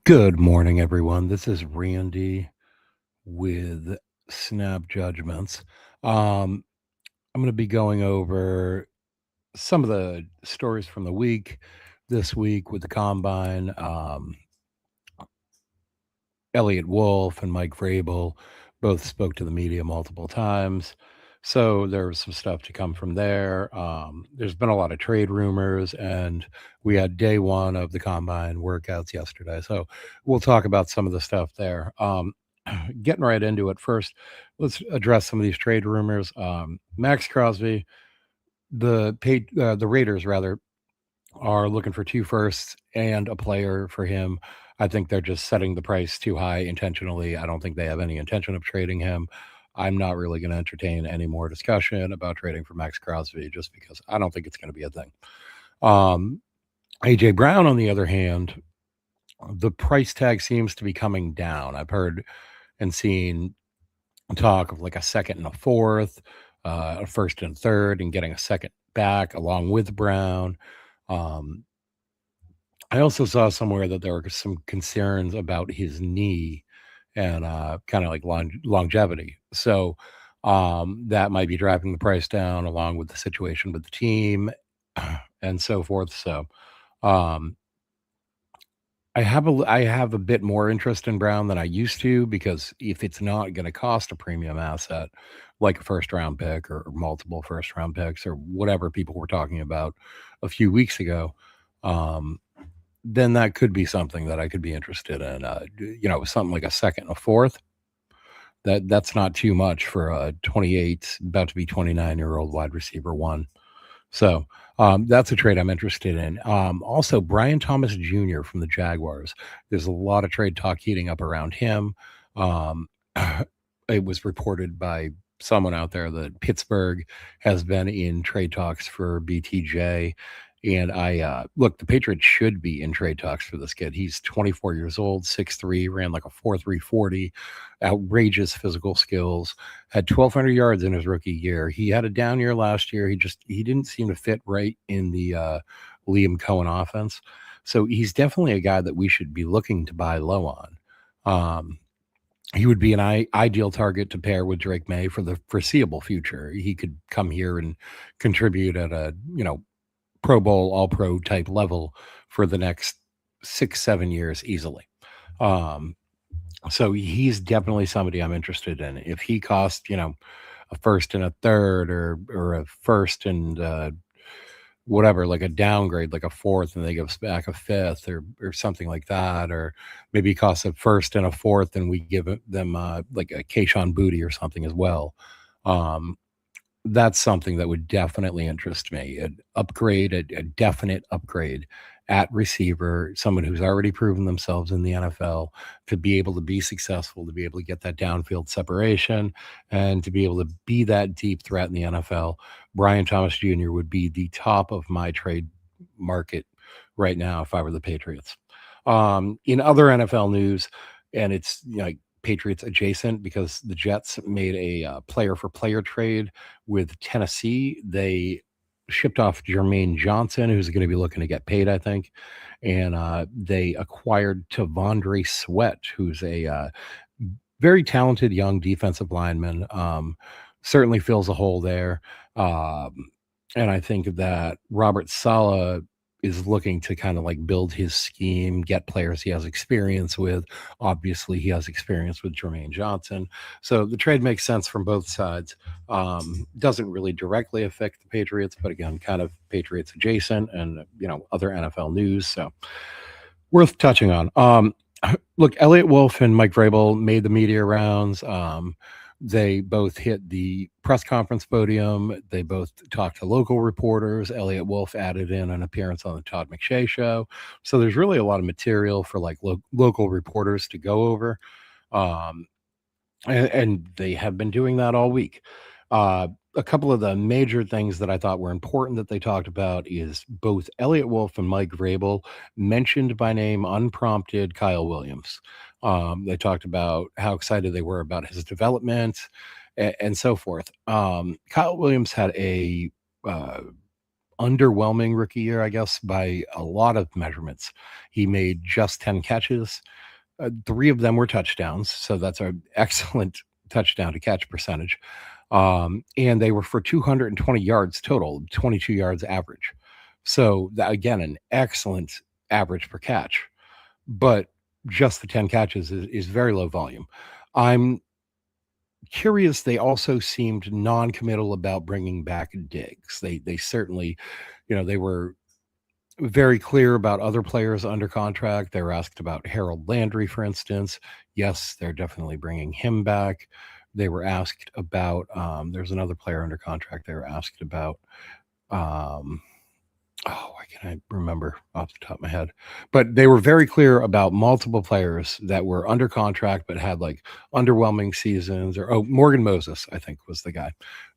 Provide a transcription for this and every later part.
Good morning, everyone. This is Randy with Snap Judgments. Um, I'm going to be going over some of the stories from the week this week with the combine. Elliot Wolf and Mike Vrabel both spoke to the media multiple times. So there was some stuff to come from there. There's been a lot of trade rumors, and we had day one of the combine workouts yesterday. So we'll talk about some of the stuff there. Getting right into it first, let's address some of these trade rumors. Max Crosby, the Raiders rather are looking for two firsts and a player for him. I think they're just setting the price too high intentionally. I don't think they have any intention of trading him. I'm not really going to entertain any more discussion about trading for Max Crosby just because I don't think it's going to be a thing. Um, AJ Brown, on the other hand, the price tag seems to be coming down. I've heard and seen talk of like a second and a fourth, a first and third, and getting a second back along with Brown. Um, I also saw somewhere that there were some concerns about his knee and kind of like longevity. So that might be driving the price down along with the situation with the team and so forth. So um, I have a bit more interest in Brown than I used to because if it's not going to cost a premium asset like a first round pick or multiple first round picks or whatever people were talking about a few weeks ago, um, then that could be something that I could be interested in. Something like a second, a fourth. That's not too much for a 28, about to be 29-year-old wide receiver one. So that's a trade I'm interested in. Also, Brian Thomas Jr. from the Jaguars. There's a lot of trade talk heating up around him. Um, it was reported by someone out there that Pittsburgh has been in trade talks for BTJ. And look, the Patriots should be in trade talks for this kid. He's 24 years old, 6'3", ran like a 4.340, outrageous physical skills, had 1,200 yards in his rookie year. He had a down year last year. He didn't seem to fit right in the Liam Cohen offense. So he's definitely a guy that we should be looking to buy low on. He would be an ideal target to pair with Drake May for the foreseeable future. He could come here and contribute at a Pro Bowl, All Pro type level for the next 6-7 years easily. Um, so he's definitely somebody I'm interested in. If he costs, a first and a third, or a first and whatever, like a downgrade, like a fourth, and they give us back a fifth, or something like that, or maybe he costs a first and a fourth, and we give them like a Kayshon Boutte or something as well. Um, that's something that would definitely interest me. An upgrade, a definite upgrade at receiver, someone who's already proven themselves in the NFL to be able to be successful, to be able to get that downfield separation, and to be able to be that deep threat in the NFL. Brian Thomas Jr. would be the top of my trade market right now if I were the Patriots. In other NFL news, and it's like Patriots adjacent because the Jets made a player for player trade with Tennessee. They shipped off Jermaine Johnson, who's going to be looking to get paid, I think. And they acquired Tavondre Sweat, who's a very talented young defensive lineman. Certainly fills a hole there. And I think that Robert Saleh is looking to kind of like build his scheme, get players he has experience with. Obviously, he has experience with Jermaine Johnson. So the trade makes sense from both sides. Doesn't really directly affect the Patriots, but again, kind of Patriots adjacent and, other NFL news. So worth touching on. Look, Elliot Wolf and Mike Vrabel made the media rounds. They both hit the press conference podium. They both talked to local reporters. Elliot Wolf added in an appearance on the Todd McShay show. So there's really a lot of material for like local reporters to go over. Um, and they have been doing that all week. A couple of the major things that I thought were important that they talked about is both Elliot Wolf and Mike Vrabel mentioned by name, unprompted, Kyle Williams. They talked about how excited they were about his development and so forth. Kyle Williams had a underwhelming rookie year, I guess, by a lot of measurements. He made just 10 catches. 3 of them were touchdowns, so that's an excellent touchdown to catch percentage. And they were for 220 yards total, 22 yards average. So that, again, an excellent average per catch, but just the 10 catches is very low volume. I'm curious. They also seemed non-committal about bringing back Diggs. They certainly, they were very clear about other players under contract. They were asked about Harold Landry, for instance. Yes, they're definitely bringing him back. They were asked about, there's another player under contract they were asked about. Why can't I remember off the top of my head? But they were very clear about multiple players that were under contract but had like underwhelming seasons. Or Morgan Moses, I think, was the guy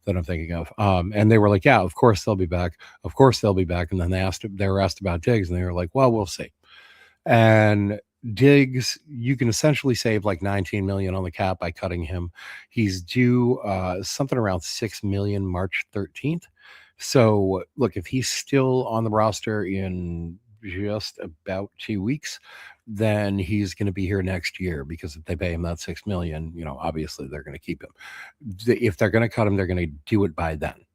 that I'm thinking of. And they were like, yeah, of course they'll be back. Of course they'll be back. And then they were asked about Diggs, and they were like, well, we'll see. And Diggs, you can essentially save like 19 million on the cap by cutting him. He's due something around 6 million March 13th. So look, if he's still on the roster in just about 2 weeks, then he's going to be here next year, because if they pay him that 6 million, obviously they're going to keep him. If they're going to cut him, they're going to do it by then.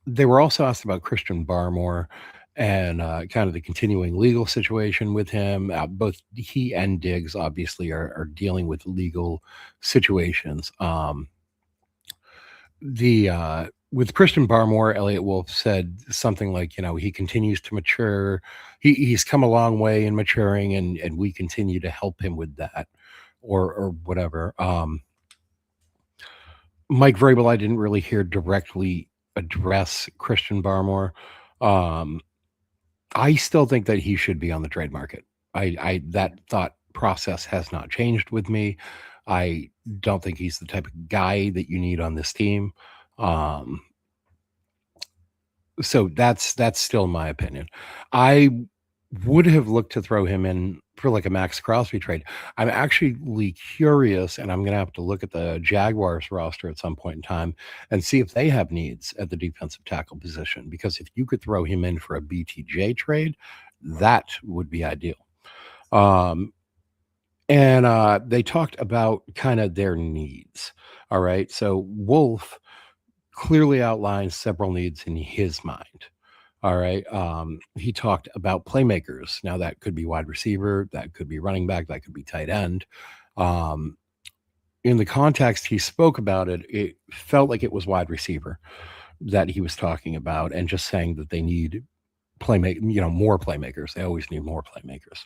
They were also asked about Christian Barmore and kind of the continuing legal situation with him. Both he and Diggs obviously are dealing with legal situations. With Christian Barmore, Elliot Wolf said something like, he continues to mature. He's come a long way in maturing, and we continue to help him with that, or whatever. Mike Vrabel, I didn't really hear directly address Christian Barmore. I still think that he should be on the trade market. That thought process has not changed with me. I don't think he's the type of guy that you need on this team. So that's still my opinion. I would have looked to throw him in for like a Max Crosby trade. I'm actually curious, and I'm going to have to look at the Jaguars roster at some point in time and see if they have needs at the defensive tackle position, because if you could throw him in for a BTJ trade, that would be ideal. And they talked about kind of their needs. All right. So Wolf clearly outlines several needs in his mind. All right. He talked about playmakers. Now, that could be wide receiver, that could be running back, that could be tight end. In the context he spoke about it, it felt like it was wide receiver that he was talking about, and just saying that they need more playmakers. They always need more playmakers.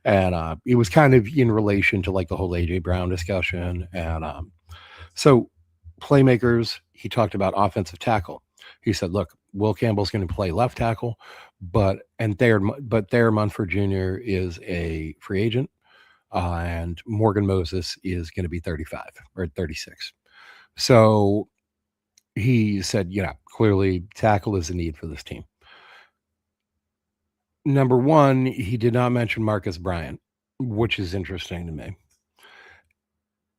And it was kind of in relation to like the whole AJ Brown discussion. And so playmakers, he talked about offensive tackle. He said, look, Will Campbell's going to play left tackle, but Thayer Munford Jr. is a free agent, and Morgan Moses is going to be 35 or 36. So he said, clearly tackle is a need for this team. Number one, he did not mention Marcus Bryant, which is interesting to me.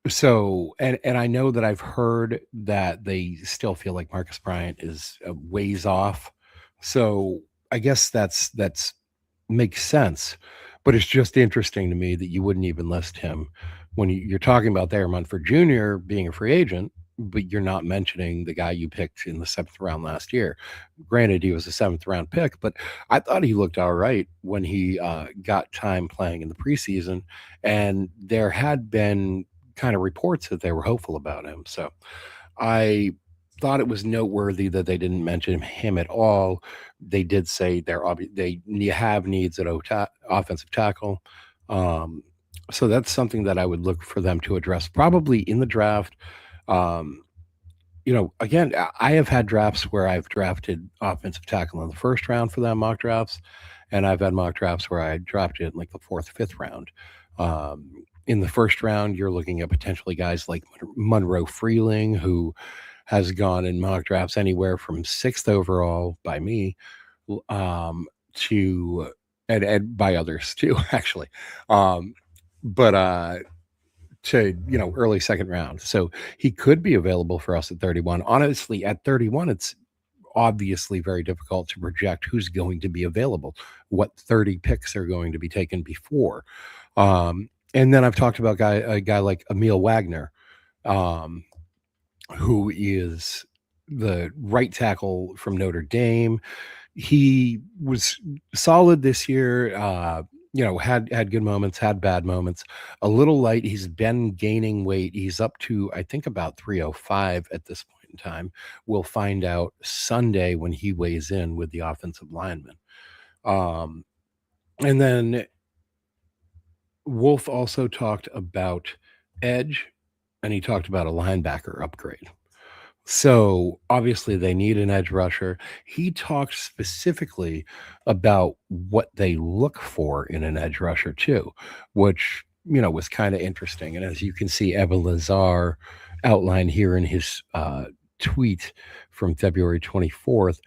So, and I know that I've heard that they still feel like Marcus Bryant is a ways off. So I guess that's makes sense, but it's just interesting to me that you wouldn't even list him when you're talking about Thayer Munford Jr. being a free agent, but you're not mentioning the guy you picked in the 7th round last year. Granted, he was a 7th round pick, but I thought he looked all right when he got time playing in the preseason, and there had been kind of reports that they were hopeful about him. So I thought it was noteworthy that they didn't mention him at all. They did say they have needs at offensive tackle. So that's something that I would look for them to address probably in the draft. Again, I have had drafts where I've drafted offensive tackle in the 1st round for them, mock drafts, and I've had mock drafts where I drafted in like the 4th, 5th round. In the 1st round, you're looking at potentially guys like Monroe Freeling, who has gone in mock drafts anywhere from 6th overall by me to and by others too, actually. But to early 2nd round. So he could be available for us at 31. Honestly, at 31, it's obviously very difficult to project who's going to be available, what 30 picks are going to be taken before. And then I've talked about a guy like Emil Wagner, um, who is the right tackle from Notre Dame. He was solid this year. Had good moments, had bad moments. A little light. He's been gaining weight. He's up to, I think, about 305 at this point in time. We'll find out Sunday when he weighs in with the offensive lineman. And then Wolf also talked about edge, and he talked about a linebacker upgrade. So obviously they need an edge rusher. He talked specifically about what they look for in an edge rusher too, which was kind of interesting. And as you can see, Evan Lazar outlined here in his tweet from February 24th,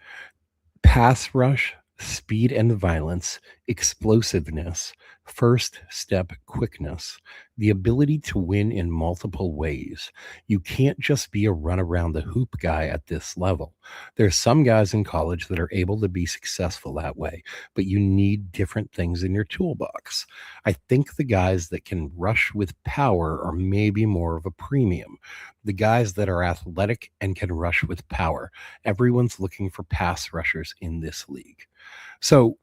pass rush, speed and violence, explosiveness, first step quickness, the ability to win in multiple ways. You can't just be a run around the hoop guy at this level. There's some guys in college that are able to be successful that way, but you need different things in your toolbox. I think the guys that can rush with power are maybe more of a premium. The guys that are athletic and can rush with power. Everyone's looking for pass rushers in this league. So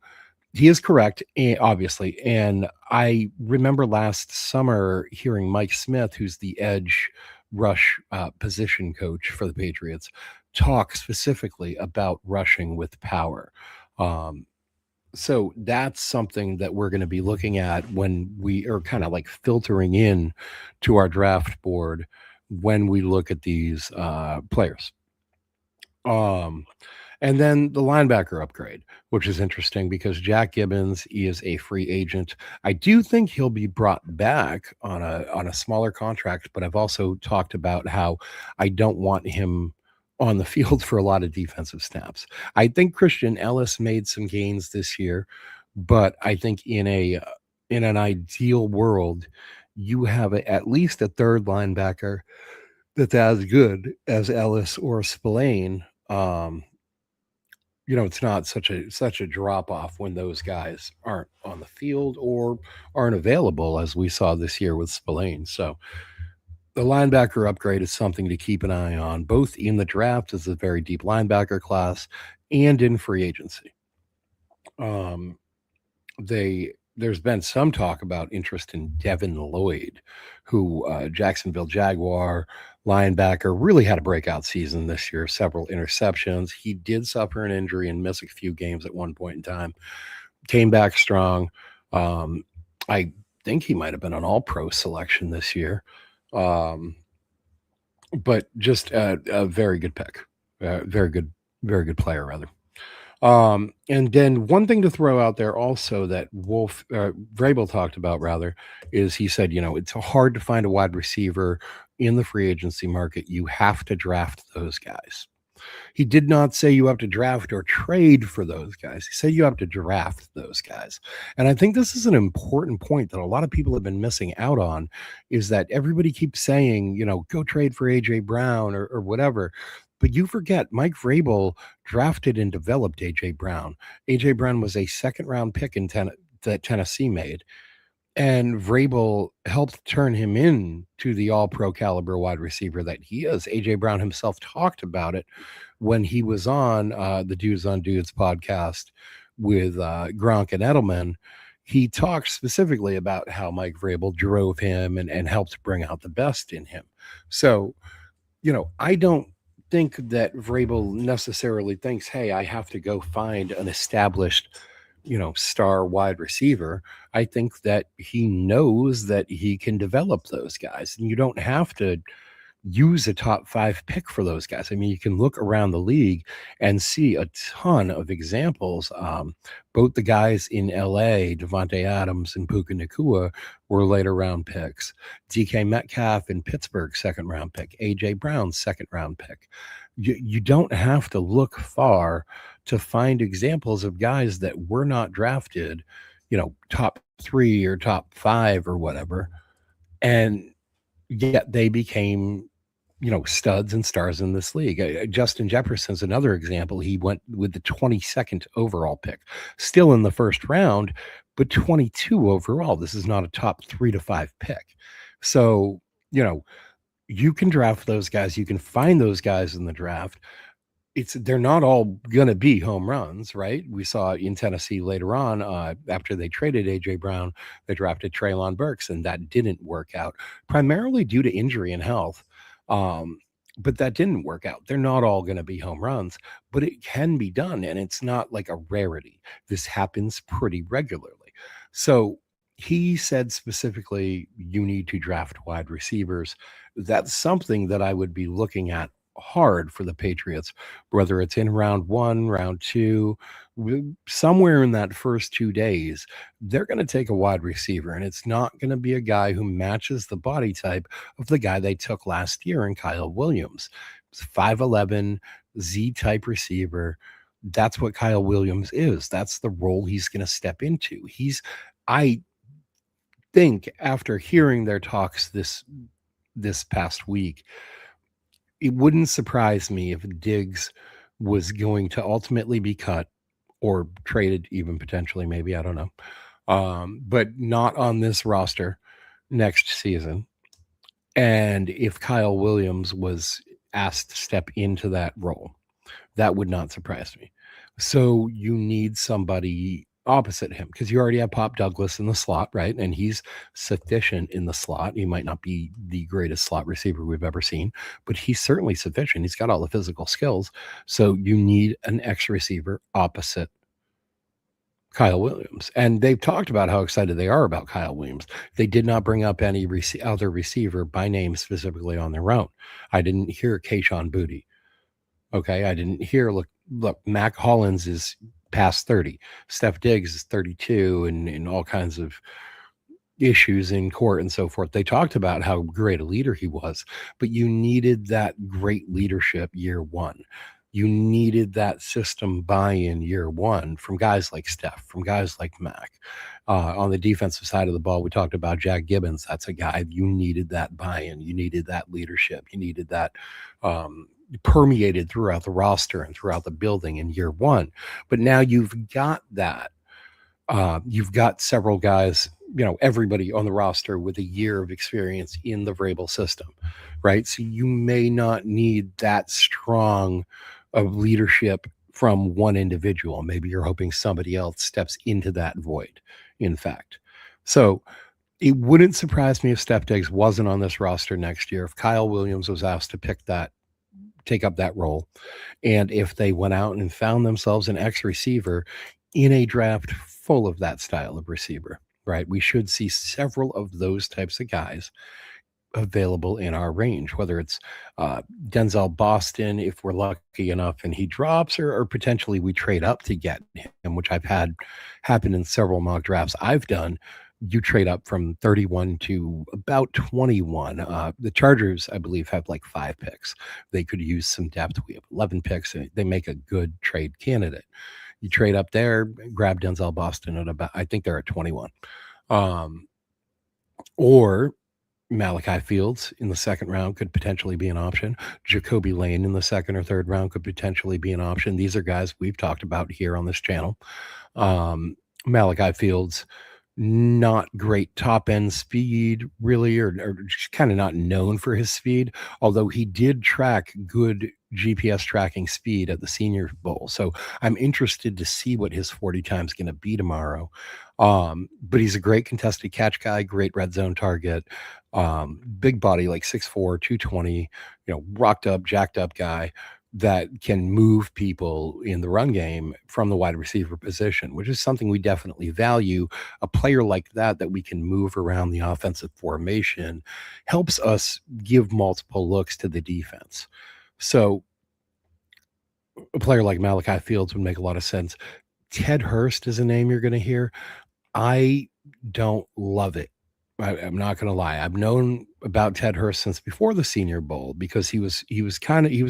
he is correct, obviously. And I remember last summer hearing Mike Smith, who's the edge rush position coach for the Patriots, talk specifically about rushing with power. So that's something that we're going to be looking at when we are kind of like filtering in to our draft board when we look at these players. And then the linebacker upgrade, which is interesting because Jack Gibbons is a free agent. I do think he'll be brought back on a smaller contract, but I've also talked about how I don't want him on the field for a lot of defensive snaps. I think Christian Ellis made some gains this year, but I think in an ideal world, you have at least a third linebacker that's as good as Ellis or Spillane. It's not such a drop off when those guys aren't on the field or aren't available, as we saw this year with Spillane. So the linebacker upgrade is something to keep an eye on, both in the draft as a very deep linebacker class and in free agency. There's been some talk about interest in Devin Lloyd, who Jacksonville Jaguar linebacker, really had a breakout season this year, several interceptions. He did suffer an injury and miss a few games at one point in time. Came back strong. I think he might have been an all-pro selection this year. But just a very good pick. Very good player, rather. And then one thing to throw out there also that Vrabel talked about, rather, is he said, it's hard to find a wide receiver in the free agency market. You have to draft those guys. He did not say you have to draft or trade for those guys. He said you have to draft those guys. And I think this is an important point that a lot of people have been missing out on, is that everybody keeps saying, go trade for A.J. Brown or whatever. But you forget Mike Vrabel drafted and developed A.J. Brown. A.J. Brown was a second-round pick that Tennessee made. And Vrabel helped turn him into the all-pro caliber wide receiver that he is. A.J. Brown himself talked about it when he was on the Dudes on Dudes podcast with Gronk and Edelman. He talked specifically about how Mike Vrabel drove him and helped bring out the best in him. So, I don't think that Vrabel necessarily thinks, hey, I have to go find an established, star wide receiver. I think that he knows that he can develop those guys, and you don't have to use a top 5 pick for those guys. I mean, you can look around the league and see a ton of examples. Both the guys in LA, Devontae Adams and Puka Nacua, were later round picks. DK Metcalf in Pittsburgh, second round pick. AJ Brown, second round pick. You don't have to look far to find examples of guys that were not drafted, top 3 or top 5 or whatever, and yet they became studs and stars in this league. Justin Jefferson's another example. He went with the 22nd overall pick, still in the first round, but 22 overall. This is not a top 3 to 5 pick. So, you can draft those guys. You can find those guys in the draft. They're not all gonna be home runs, right? We saw in Tennessee later on, after they traded AJ Brown, they drafted Treylon Burks, and that didn't work out, primarily due to injury and health. Um, but that didn't work out. They're not all gonna be home runs, but it can be done, and it's not like a rarity. This happens pretty regularly. So he said specifically, you need to draft wide receivers. That's something that I would be looking at hard for the Patriots, whether it's in round one, round two, somewhere in that first 2 days, they're going to take a wide receiver, and it's not going to be a guy who matches the body type of the guy they took last year in Kyle Williams. It's 5'11 Z type receiver. That's what Kyle Williams is. That's the role he's going to step into. I think after hearing their talks this past week, it wouldn't surprise me if Diggs was going to ultimately be cut or traded, even potentially, maybe, I don't know. But not on this roster next season. And if Kyle Williams was asked to step into that role, that would not surprise me. So you need somebody opposite him, because you already have Pop Douglas in the slot, right? And he's sufficient in the slot. He might not be the greatest slot receiver we've ever seen, but he's certainly sufficient. He's got all the physical skills. So you need an X receiver opposite Kyle Williams. And they've talked about how excited they are about Kyle Williams. They did not bring up any other receiver by name specifically on their own. I didn't hear Kayshon Boutte. Okay, I didn't hear, look, Mac Hollins is past 30. Steph Diggs is 32 and all kinds of issues in court and so forth. They talked about how great a leader he was, but you needed that great leadership year one. You needed that system buy-in year one from guys like Steph, from guys like Mac. On the defensive side of the ball, we talked about Jack Gibbons. That's a guy you needed that buy-in. You needed that leadership. You needed that permeated throughout the roster and throughout the building in year one. But now you've got that. You've got several guys, everybody on the roster with a year of experience in the Vrabel system, right? So you may not need that strong of leadership from one individual. Maybe you're hoping somebody else steps into that void, in fact. So it wouldn't surprise me if Steph Diggs wasn't on this roster next year, if Kyle Williams was asked to take up that role, and if they went out and found themselves an X receiver in a draft full of that style of receiver, right? We should see several of those types of guys available in our range, whether it's Denzel Boston, if we're lucky enough and he drops, or potentially we trade up to get him, which I've had happen in several mock drafts I've done. You trade up from 31 to about 21. The Chargers, I believe, have like 5 picks. They could use some depth. We have 11 picks. They make a good trade candidate. You trade up there, grab Denzel Boston at about, I think they're at 21. Or Malachi Fields in the second round could potentially be an option. Jacoby Lane in the second or third round could potentially be an option. These are guys we've talked about here on this channel. Malachi Fields, not great top end speed, really, or just kind of not known for his speed, although he did track good GPS tracking speed at the Senior Bowl. So I'm interested to see what his 40 time is going to be tomorrow. But he's a great contested catch guy, great red zone target, big body, like 6'4", 220, rocked up, jacked up guy that can move people in the run game from the wide receiver position, which is something we definitely value. A player like that we can move around the offensive formation helps us give multiple looks to the defense. So a player like Malachi Fields would make a lot of sense. Ted Hurst is a name you're going to hear. I don't love it. I'm not going to lie. I've known about Ted Hurst since before the Senior Bowl, because he was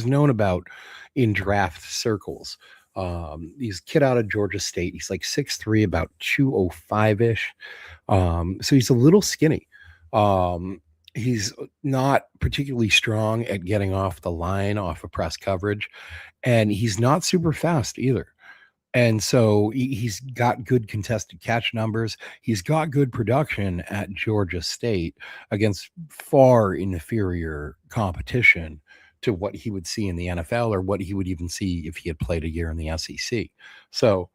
known about in draft circles. He's a kid out of Georgia State. He's like 6'3", about 205-ish. So he's a little skinny. He's not particularly strong at getting off the line, off of press coverage, and he's not super fast either. And so he's got good contested catch numbers. He's got good production at Georgia State against far inferior competition to what he would see in the NFL or what he would even see if he had played a year in the SEC. So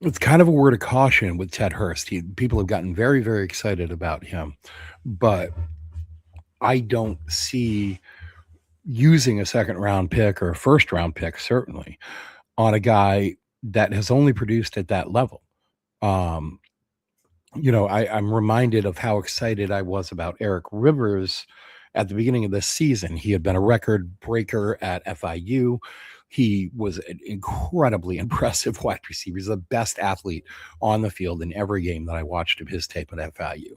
it's kind of a word of caution with Ted Hurst. People have gotten very, very excited about him, but I don't see using a second round pick or a first round pick, certainly, on a guy that has only produced at that level. Um, I'm reminded of how excited I was about Eric Rivers at the beginning of this season. He had been a record breaker at FIU. He was an incredibly impressive wide receiver. He's the best athlete on the field in every game that I watched of his tape at FIU.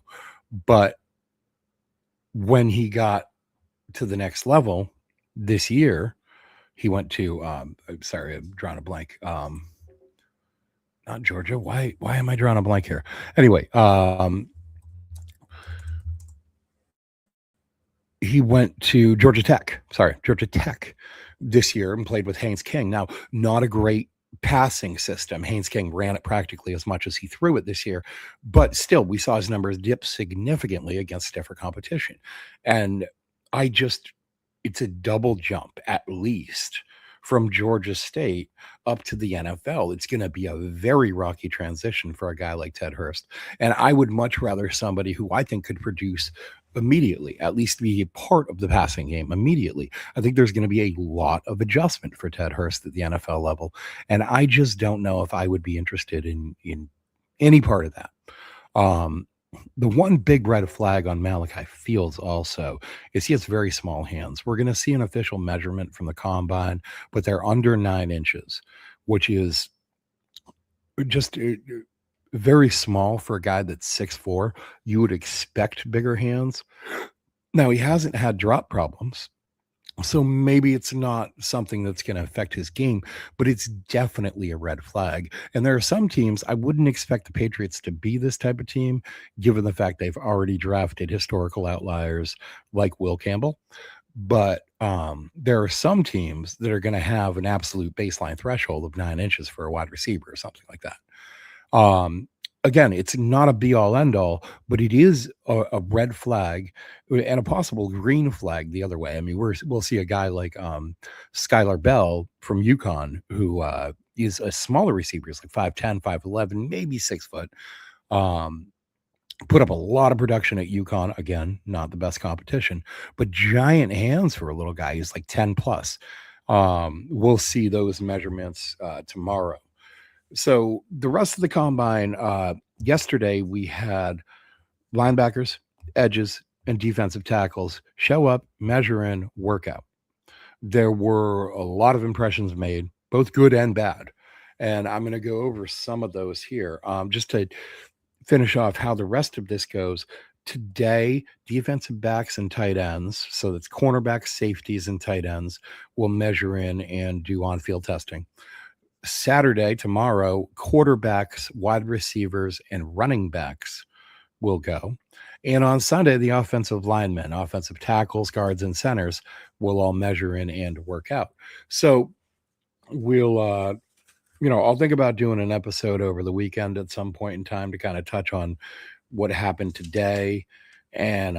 But when he got to the next level this year, he went to I'm drawing a blank. Not Georgia. Why am I drawing a blank here? Anyway, he went to Georgia Tech this year and played with Haynes King. Now, not a great passing system. Haynes King ran it practically as much as he threw it this year, but still we saw his numbers dip significantly against stiffer competition. And it's a double jump at least from Georgia State up to the NFL. It's going to be a very rocky transition for a guy like Ted Hurst. And I would much rather somebody who I think could produce immediately, at least be a part of the passing game immediately. I think there's going to be a lot of adjustment for Ted Hurst at the NFL level. And I just don't know if I would be interested in any part of that. The one big red flag on Malachi Fields also is he has very small hands. We're going to see an official measurement from the combine, but they're under 9 inches, which is just very small for a guy that's 6'4". You would expect bigger hands. Now, he hasn't had drop problems, so maybe it's not something that's going to affect his game, but it's definitely a red flag. And there are some teams, I wouldn't expect the Patriots to be this type of team, given the fact they've already drafted historical outliers like Will Campbell. But there are some teams that are going to have an absolute baseline threshold of 9 inches for a wide receiver or something like that. Again, it's not a be all end all, but it is a red flag and a possible green flag the other way. I mean, we'll see a guy like Skylar Bell from UConn, who is a smaller receiver, he's like 5'10", 5'11", maybe 6 foot. Put up a lot of production at UConn. Again, not the best competition, but giant hands for a little guy. He's like 10 plus. We'll see those measurements tomorrow. So the rest of the combine, yesterday we had linebackers, edges, and defensive tackles show up, measure in, work out. There were a lot of impressions made, both good and bad. And I'm going to go over some of those here just to finish off how the rest of this goes. Today, defensive backs and tight ends, so that's cornerbacks, safeties, and tight ends, will measure in and do on-field testing. Saturday, tomorrow, quarterbacks, wide receivers, and running backs will go. And on Sunday, the offensive linemen, offensive tackles, guards, and centers will all measure in and work out. So we'll, I'll think about doing an episode over the weekend at some point in time to kind of touch on what happened today and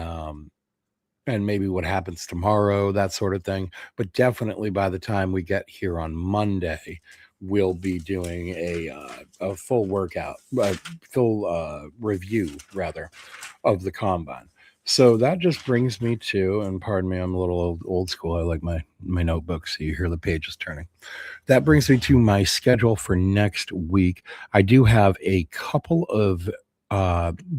maybe what happens tomorrow, that sort of thing. But definitely by the time we get here on Monday, we'll be doing a full workout, full review rather of the combine. So that just brings me to, and pardon me, I'm a little old school. I like my notebook, so you hear the pages turning. That brings me to my schedule for next week. I do have a couple of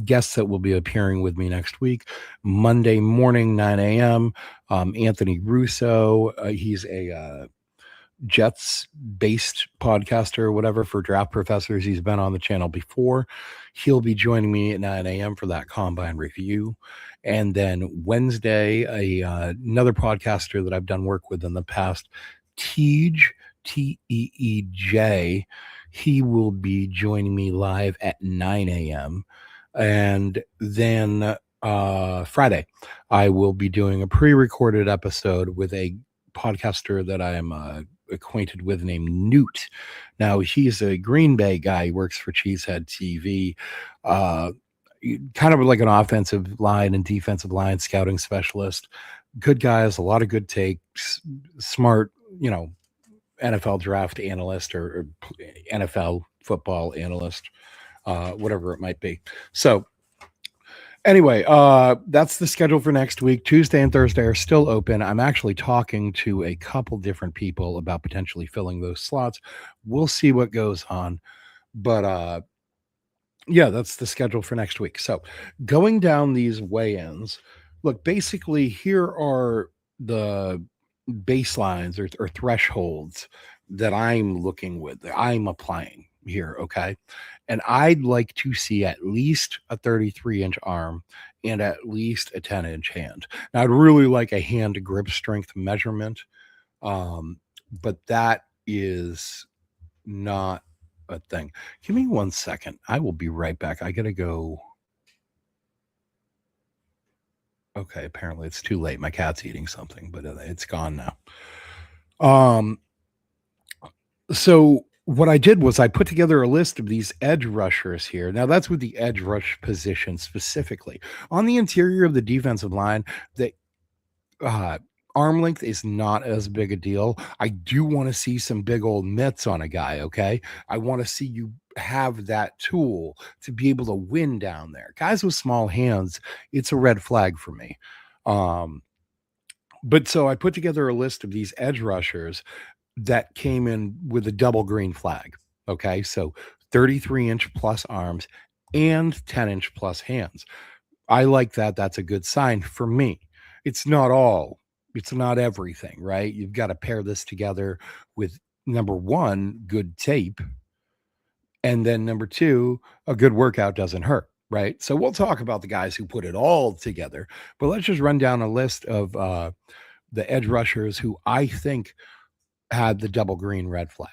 guests that will be appearing with me next week. Monday morning, 9 a.m. Anthony Russo. He's a Jets-based podcaster or whatever for Draft Professors. He's been on the channel before. He'll be joining me at 9 a.m. for that combine review. And then Wednesday, another podcaster that I've done work with in the past, Teej, T-E-E-J, he will be joining me live at 9 a.m. And then Friday, I will be doing a pre-recorded episode with a podcaster that I am acquainted with named Newt. Now he's a Green Bay guy. He works for Cheesehead TV. Uh, Kind of like an offensive line and defensive line scouting specialist. Good guy, has a lot of good takes, smart, NFL draft analyst or NFL football analyst, whatever it might be. So anyway, that's the schedule for next week. Tuesday and Thursday are still open. I'm actually talking to a couple different people about potentially filling those slots. We'll see what goes on. But yeah, that's the schedule for next week. So going down these weigh-ins, look, basically here are the baselines or thresholds that I'm looking with, that I'm applying here. Okay. And I'd like to see at least a 33-inch arm and at least a 10-inch hand. Now, I'd really like a hand grip strength measurement, but that is not a thing. Give me 1 second. I will be right back. I gotta go. Okay, apparently it's too late. My cat's eating something, but it's gone now. So what I did was I put together a list of these edge rushers here. Now that's with the edge rush position specifically. On the interior of the defensive line, the arm length is not as big a deal. I do want to see some big old mitts on a guy, okay? I want to see you have that tool to be able to win down there. Guys with small hands, it's a red flag for me. But so I put together a list of these edge rushers that came in with a double green flag. Okay. So 33-inch plus arms and 10-inch plus hands. I like that. That's a good sign for me. It's not everything, right? You've got to pair this together with number one, good tape. And then number two, a good workout doesn't hurt. Right. So we'll talk about the guys who put it all together, but let's just run down a list of the edge rushers who I think had the double green flag.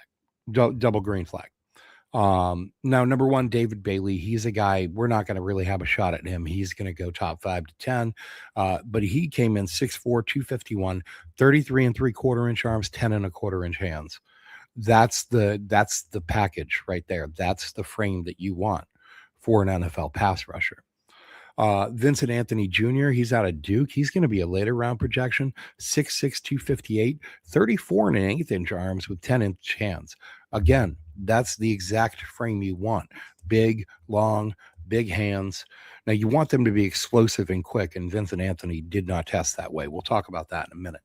Now, number one, David Bailey. He's a guy, we're not going to really have a shot at him. He's going to go top 5 to 10. But he came in 6'4", 251, 33 and 3/4 inch arms, 10 and 1/4 inch hands. That's the package right there. That's the frame that you want for an NFL pass rusher. Vincent Anthony Jr., he's out of Duke. He's going to be a later round projection, 6'6", 258, 34 and an 1/8 inch arms with 10-inch hands. Again, that's the exact frame you want. Big, long, big hands. Now, you want them to be explosive and quick, and Vincent Anthony did not test that way. We'll talk about that in a minute.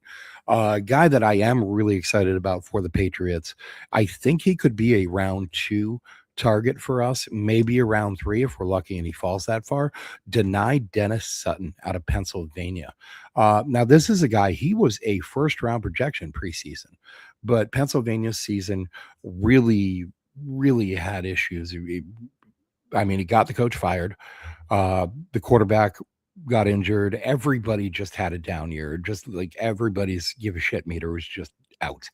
A guy that I am really excited about for the Patriots, I think he could be a round 2 target for us, maybe around 3 if we're lucky and he falls that far. Deni Dennis Sutton out of Pennsylvania. Now, this is a guy, he was a first-round projection preseason, but Pennsylvania's season really, really had issues. He got the coach fired. The quarterback got injured. Everybody just had a down year. Just like everybody's give a shit meter was just out.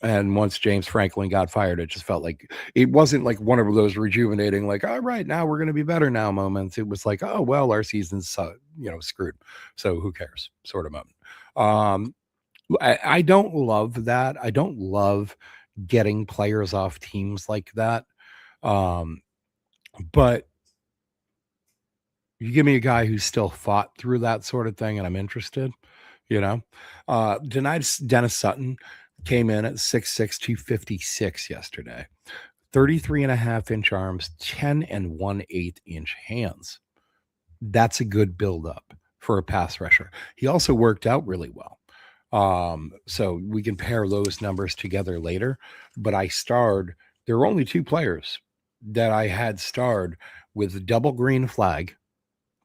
And once James Franklin got fired, it just felt like it wasn't like one of those rejuvenating, like, all right, now we're going to be better now moments. It was like, oh, well, our season's, screwed. So who cares sort of moment. I don't love that. I don't love getting players off teams like that. But you give me a guy who's still fought through that sort of thing and I'm interested, Dennis Sutton came in at 6'6", 256 yesterday, 33 and a half inch arms, 10 and 1/8 inch hands. That's a good buildup for a pass rusher. He also worked out really well. So we can pair those numbers together later, but there were only 2 players that I had starred with double green flag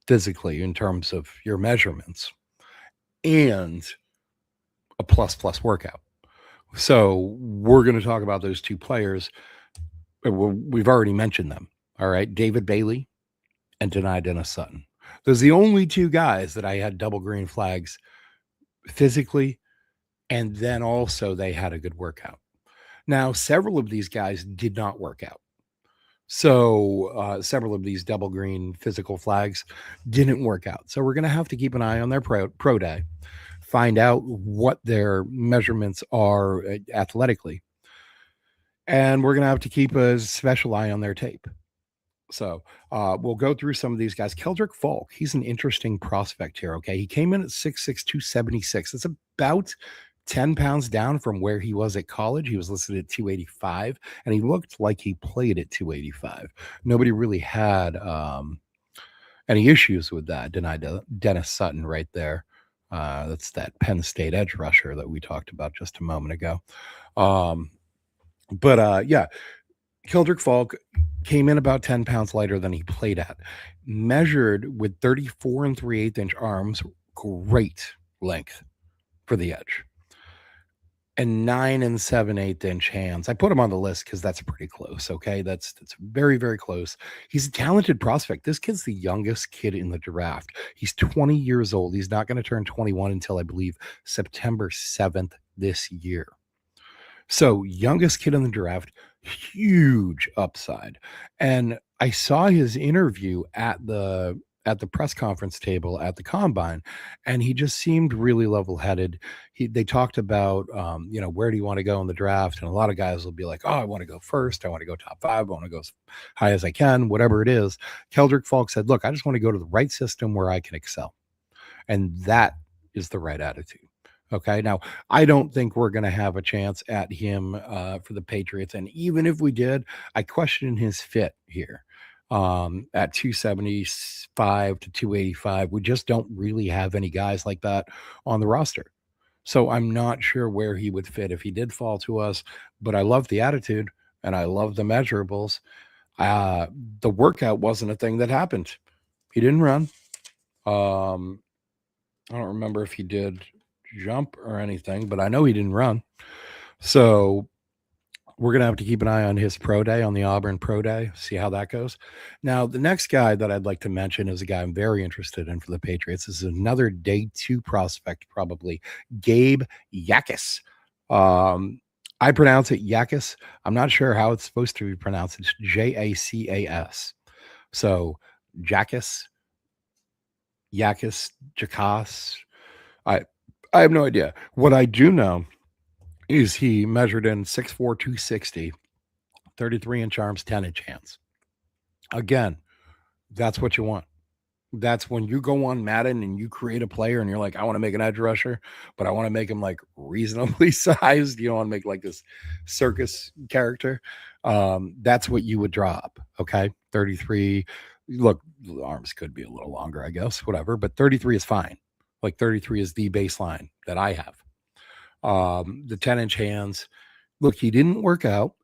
physically in terms of your measurements and a plus workout. So we're going to talk about those 2 players. We've already mentioned them. All right. David Bailey and Deni Dennis Sutton. Those are the only 2 guys that I had double green flags physically. And then also they had a good workout. Now, several of these guys did not work out. So several of these double green physical flags didn't work out. So we're going to have to keep an eye on their pro day, find out what their measurements are athletically, and we're going to have to keep a special eye on their tape. So we'll go through some of these guys. Keldrick Falk, he's an interesting prospect here. Okay, he came in at 6'6", 276. It's about 10 pounds down from where he was at college. He was listed at 285, and he looked like he played at 285. Nobody really had any issues with that. Denied Dennis Sutton right there. That's that Penn State edge rusher that we talked about just a moment ago. Yeah, Keldrick Falk came in about 10 pounds lighter than he played at. Measured with 34 and 3/8 inch arms, great length for the edge. And 9 and 7/8 inch hands. I put him on the list because that's pretty close. Okay, that's very, very close. He's a talented prospect. This kid's the youngest kid in the draft. He's 20 years old. He's not going to turn 21 until I believe September 7th this year. So youngest kid in the draft, huge upside. And I saw his interview at the press conference table at the combine, and he just seemed really level-headed. They talked about, where do you want to go in the draft? And a lot of guys will be like, oh, I want to go first. I want to go top 5. I want to go as high as I can, whatever it is. Keldrick Falk said, look, I just want to go to the right system where I can excel. And that is the right attitude. Okay. Now, I don't think we're going to have a chance at him for the Patriots. And even if we did, I question his fit here at 275 to 285. We just don't really have any guys like that on the roster. So I'm not sure where he would fit if he did fall to us. But I love the attitude and I love the measurables. The workout wasn't a thing that happened. He didn't run. I don't remember if he did jump or anything, but I know he didn't run. So we're going to have to keep an eye on his pro day, on the Auburn pro day, see how that goes. Now, the next guy that I'd like to mention is a guy I'm very interested in for the Patriots. This is another day 2 prospect, probably, Gabe Jacas. I pronounce it Jacas. I'm not sure how it's supposed to be pronounced. It's Jacas. So Jacas, I have no idea. What I do know is he measured in 6'4", 260, 33-inch arms, 10-inch hands. Again, that's what you want. That's when you go on Madden and you create a player and you're like, I want to make an edge rusher, but I want to make him like reasonably sized. You don't want to make like this circus character. That's what you would drop. Okay. 33. Look, the arms could be a little longer, I guess, whatever, but 33 is fine. Like 33 is the baseline that I have. The 10-inch hands. Look, he didn't work out.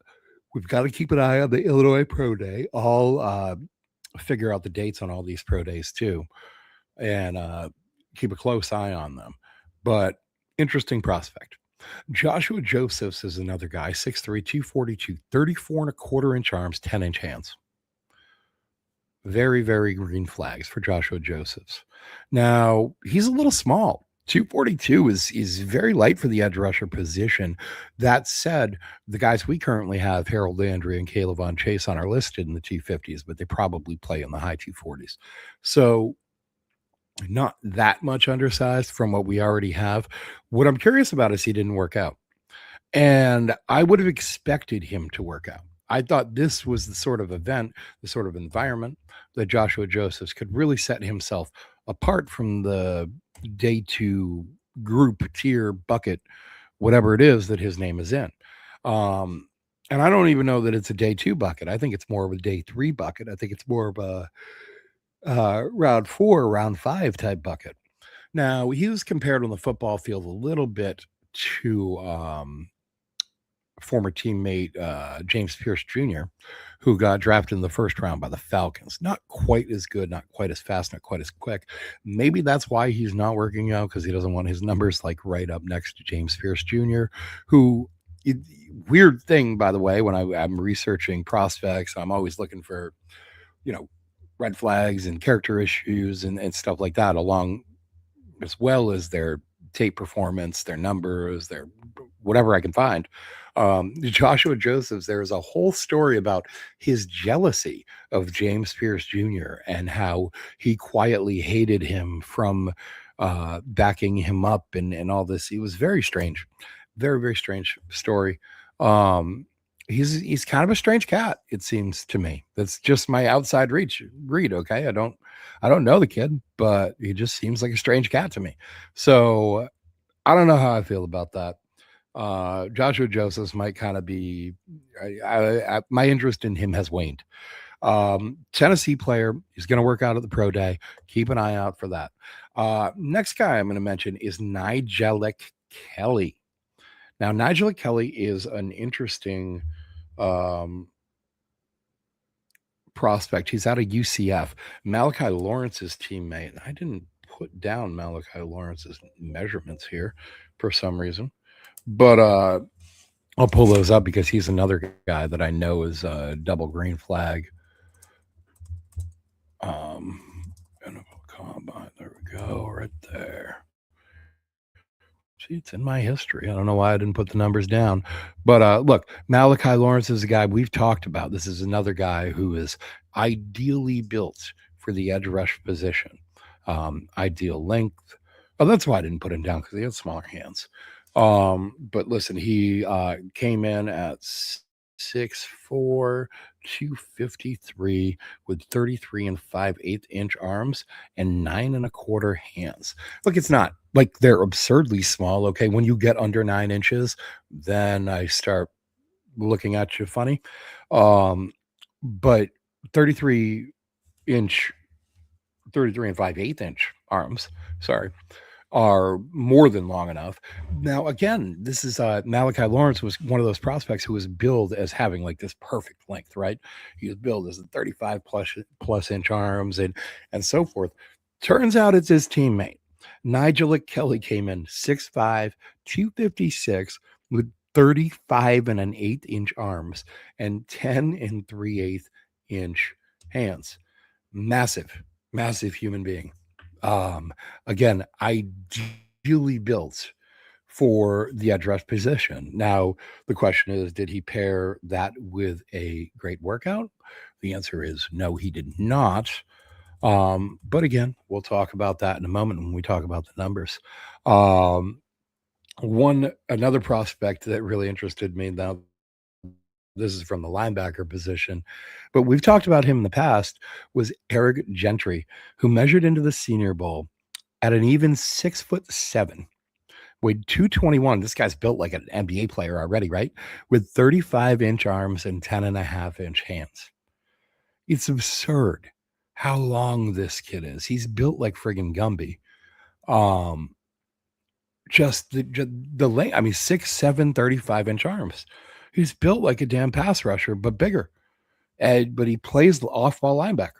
We've got to keep an eye on the Illinois Pro Day. I'll figure out the dates on all these pro days too, and keep a close eye on them. But interesting prospect. Joshua Josephs is another guy, 6'3", 242, 34 and a quarter inch arms, 10-inch hands. Very, very green flags for Joshua Josephs. Now, he's a little small. 242 is very light for the edge rusher position. That said, the guys we currently have, Harold Landry and Caleb Von Chase, on, are listed in the 250s, but they probably play in the high 240s. So not that much undersized from what we already have. What I'm curious about is he didn't work out. And I would have expected him to work out. I thought this was the sort of event, the sort of environment that Joshua Josephs could really set himself apart from the day 2 group, tier, bucket, whatever it is that his name is in. And I don't even know that it's a day 2 bucket. I think it's more of a day 3 bucket. I think it's more of a round 4, round 5 type bucket. Now, he was compared on the football field a little bit to former teammate James Pierce Jr., who got drafted in the first round by the Falcons. Not quite as good, not quite as fast, not quite as quick. Maybe that's why he's not working out, because he doesn't want his numbers like right up next to James Pierce Jr., who, weird thing, by the way, when I'm researching prospects, I'm always looking for, red flags and character issues and stuff like that, along as well as their tape performance, their numbers, their whatever I can find. Joshua Josephs, there is a whole story about his jealousy of James Pierce Jr. and how he quietly hated him from backing him up and all this. It was very strange, very, very strange story. Um, he's kind of a strange cat, it seems to me. That's just my outside read. Okay. I don't know the kid, but he just seems like a strange cat to me. So I don't know how I feel about that. Joshua Josephs might kind of be. My interest in him has waned. Tennessee player. He's going to work out at the pro day. Keep an eye out for that. Next guy I'm going to mention is Nigel Kelly. Now, Nigel Kelly is an interesting um, prospect. He's out of UCF. Malachi Lawrence's teammate. I didn't put down Malachi Lawrence's measurements here for some reason, but I'll pull those up because he's another guy that I know is a double green flag. NFL Combine. There we go, right there. See, it's in my history. I don't know why I didn't put the numbers down. But look, Malachi Lawrence is a guy we've talked about. This is another guy who is ideally built for the edge rush position. Ideal length. Oh, that's why I didn't put him down because he had smaller hands. But listen, he came in at 6'4", 253 with 33 and 5/8 inch arms and 9 1/4 hands. Look, it's not like they're absurdly small. Okay, when you get under 9 inches, then I start looking at you funny. But 33 inch, 33 and 5/8 inch arms. Sorry, are more than long enough. Now, again, this is Malachi Lawrence was one of those prospects who was billed as having like this perfect length, right? He was billed as 35 plus inch arms and so forth. Turns out it's his teammate. Nigel Kelly came in 6'5", 256 with 35 and an eighth inch arms and 10 and 3/8 inch hands. Massive, massive human being. Again, ideally built for the edge rush position. Now, the question is, did he pair that with a great workout? The answer is no, he did not. But again, we'll talk about that in a moment when we talk about the numbers. Another prospect that really interested me. Now, this is from the linebacker position, but we've talked about him in the past, was Eric Gentry, who measured into the Senior Bowl at an even 6'7", weighed 221. This guy's built like an NBA player already, right? With 35-inch arms and 10.5-inch hands. It's absurd how long this kid is. He's built like friggin' Gumby. Just the length. I mean, 6'7", 35-inch arms. He's built like a damn pass rusher, but bigger. But he plays off-ball linebacker.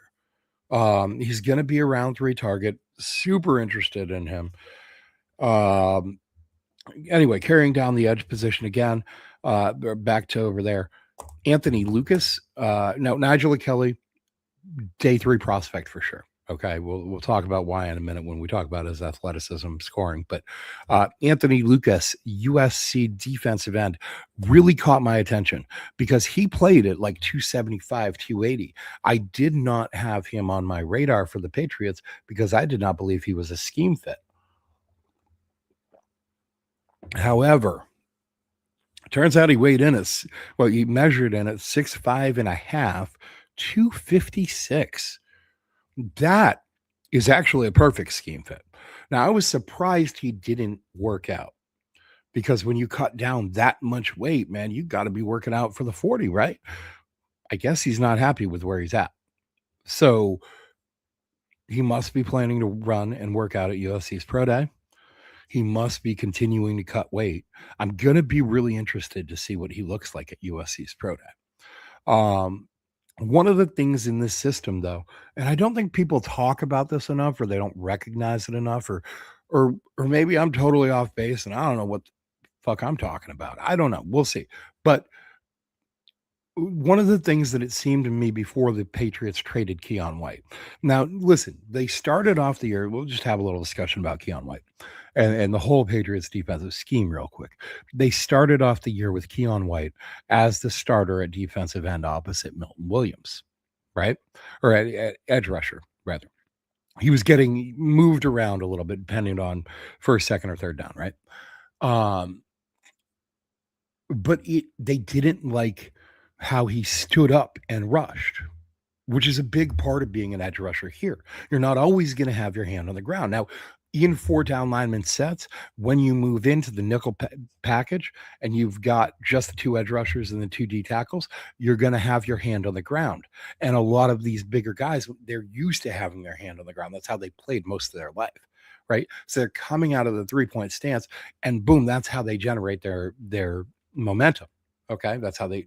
He's going to be a round 3 target. Super interested in him. Anyway, carrying down the edge position again. Back to over there. Anthony Lucas. Now, Nigel Kelly, day 3 prospect for sure. Okay, we'll talk about why in a minute when we talk about his athleticism scoring. But Anthony Lucas, USC defensive end, really caught my attention because he played at like 275, 280. I did not have him on my radar for the Patriots because I did not believe he was a scheme fit. However, turns out he weighed in at, well, he measured in at 6'5.5", 256. That is actually a perfect scheme fit. Now, I was surprised he didn't work out because when you cut down that much weight, man, you got to be working out for the 40, right? I guess he's not happy with where he's at. So he must be planning to run and work out at USC's Pro Day. He must be continuing to cut weight. I'm going to be really interested to see what he looks like at USC's Pro Day. One of the things in this system, though, and I don't think people talk about this enough, or they don't recognize it enough, or maybe I'm totally off base and I don't know what the fuck I'm talking about. I don't know. We'll see. But one of the things that it seemed to me before the Patriots traded Keion White. Now, listen, they started off the year. We'll just have a little discussion about Keion White. and the whole Patriots defensive scheme real quick. They started off the year with Keon White as the starter at defensive end opposite Milton Williams, right? Or at edge rusher, rather. He was getting moved around a little bit depending on first, second, or third down, right? Um, but they didn't like how he stood up and rushed, which is a big part of being an edge rusher here. You're not always going to have your hand on the ground. Now, in 4 down lineman sets, when you move into the nickel package and you've got just the 2 edge rushers and the 2 D tackles, you're going to have your hand on the ground. And a lot of these bigger guys, they're used to having their hand on the ground. That's how they played most of their life, right? So they're coming out of the 3-point stance, and boom, that's how they generate their momentum. Okay, that's how they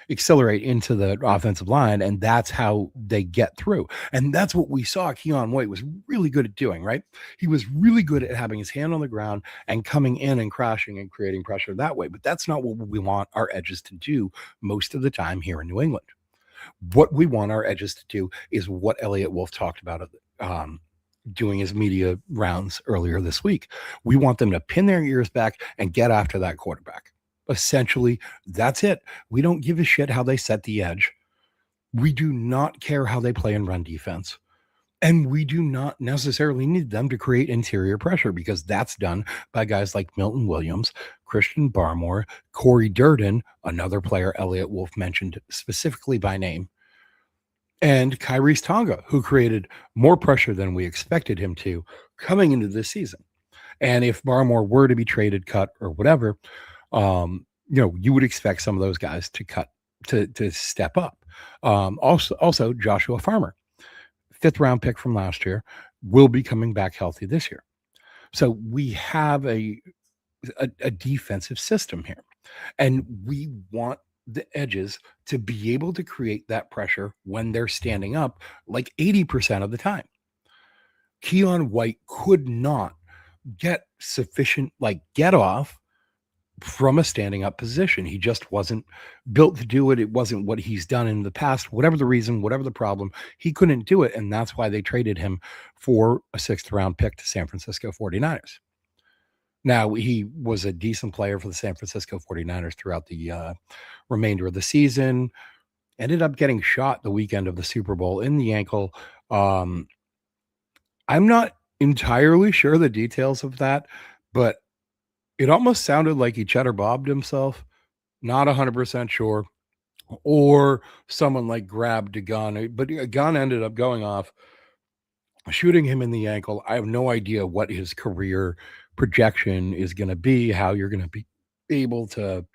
accelerate into the offensive line, and that's how they get through. And that's what we saw Keon White was really good at doing, right? He was really good at having his hand on the ground and coming in and crashing and creating pressure that way. But that's not what we want our edges to do most of the time here in New England. What we want our edges to do is what Elliott Wolf talked about doing his media rounds earlier this week. We want them to pin their ears back and get after that quarterback. Essentially, that's it. We don't give a shit how they set the edge. We do not care how they play in run defense. And we do not necessarily need them to create interior pressure because that's done by guys like Milton Williams, Christian Barmore, Corey Durden, another player Elliott Wolf mentioned specifically by name, and Kyrie's Tonga, who created more pressure than we expected him to coming into this season. And if Barmore were to be traded, cut, or whatever, you would expect some of those guys to step up. Also Joshua Farmer, 5th round pick from last year, will be coming back healthy this year. So we have a defensive system here, and we want the edges to be able to create that pressure when they're standing up like 80% of the time. Keon White could not get sufficient get off from a standing up position. He just wasn't built to do it. It wasn't what he's done in the past. Whatever the reason, whatever the problem, he couldn't do it. And that's why they traded him for a 6th round pick to San Francisco 49ers. Now, he was a decent player for the San Francisco 49ers throughout the remainder of the season. Ended up getting shot the weekend of the Super Bowl in the ankle. I'm not entirely sure the details of that, but it almost sounded like he cheddar bobbed himself. Not 100% sure. Or someone grabbed a gun, but a gun ended up going off, shooting him in the ankle. I have no idea what his career projection is going to be, how you're going to be able to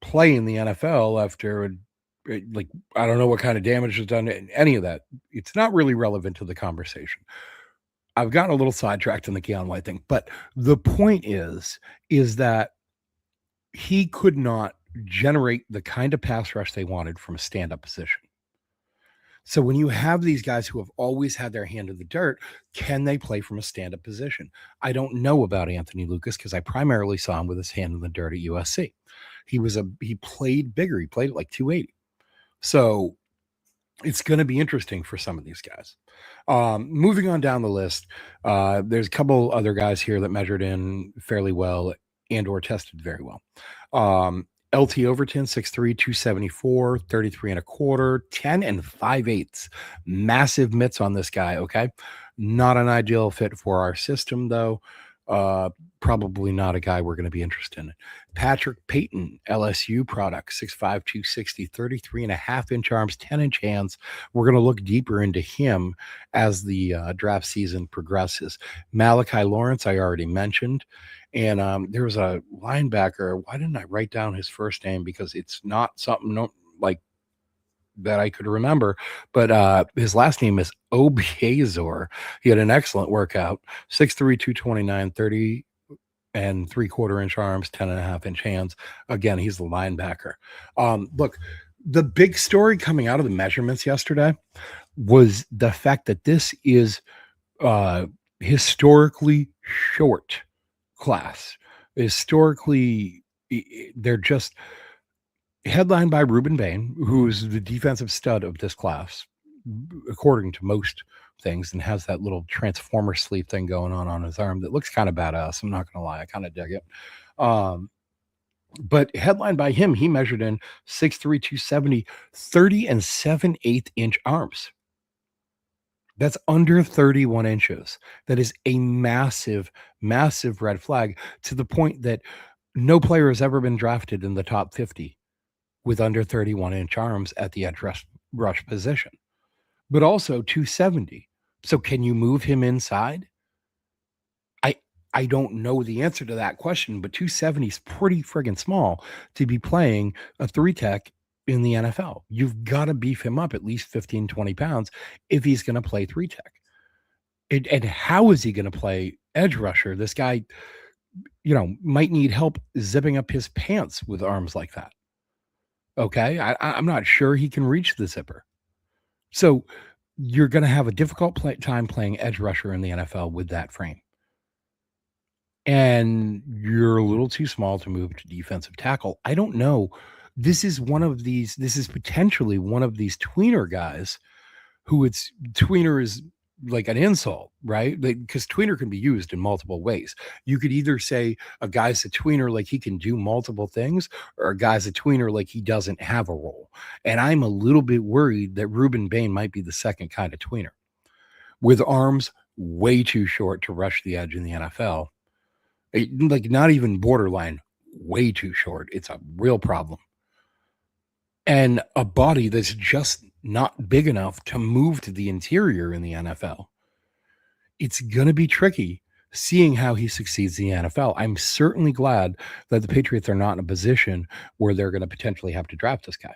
play in the NFL after I don't know what kind of damage was done to any of that. It's not really relevant to the conversation. I've gotten a little sidetracked on the Keon White thing, but the point is that he could not generate the kind of pass rush they wanted from a stand-up position. So when you have these guys who have always had their hand in the dirt, can they play from a stand-up position? I don't know about Anthony Lucas because I primarily saw him with his hand in the dirt at USC. He played bigger. He played at 280. So it's going to be interesting for some of these guys. Moving on down the list, there's a couple other guys here that measured in fairly well and or tested very well. LT Overton, 6'3", 274, 33 and a quarter, 10 and 5/8. Massive mitts on this guy, okay? Not an ideal fit for our system, though. Probably not a guy we're going to be interested in. Patrick Payton, LSU product, 6'5", 260, 33 and a half inch arms, 10-inch hands. We're going to look deeper into him as the draft season progresses. Malachi Lawrence, I already mentioned. And there was a linebacker. Why didn't I write down his first name? Because it's not something that I could remember, but his last name is Obiazor. He had an excellent workout, 6'3", 229, 30 and 3/4 inch arms, 10 and a half inch hands. Again, he's the linebacker. Look, the big story coming out of the measurements yesterday was the fact that this is historically short class. Historically, they're just headlined by Ruben Bain, who's the defensive stud of this class, according to most things and has that little transformer sleeve thing going on his arm that looks kind of badass. I'm not gonna lie, I kind of dig it. Um, but headlined by him, he measured in 6'3", 270, 30 and 7/8 inch arms. That's under 31 inches. That is a massive, massive red flag, to the point that no player has ever been drafted in the top 50 with under 31-inch arms at the edge rush position, but also 270. So can you move him inside? I I don't know the answer to that question, but 270 is pretty friggin' small to be playing a 3 tech in the NFL. You've got to beef him up at least 15, 20 pounds if he's going to play 3 tech. And how is he going to play edge rusher? This guy, might need help zipping up his pants with arms like that. Okay. I'm not sure he can reach the zipper. So you're going to have a difficult time playing edge rusher in the NFL with that frame. And you're a little too small to move to defensive tackle. I don't know. This is potentially one of these tweener guys who tweener is like an insult, right? Because tweener can be used in multiple ways. You could either say a guy's a tweener like he can do multiple things, or a guy's a tweener like he doesn't have a role. And I'm a little bit worried that Ruben Bain might be the second kind of tweener, with arms way too short to rush the edge in the NFL. Like not even borderline, way too short. It's a real problem. And a body that's just not big enough to move to the interior in the NFL. It's going to be tricky seeing how he succeeds in the NFL. I'm certainly glad that the Patriots are not in a position where they're going to potentially have to draft this guy.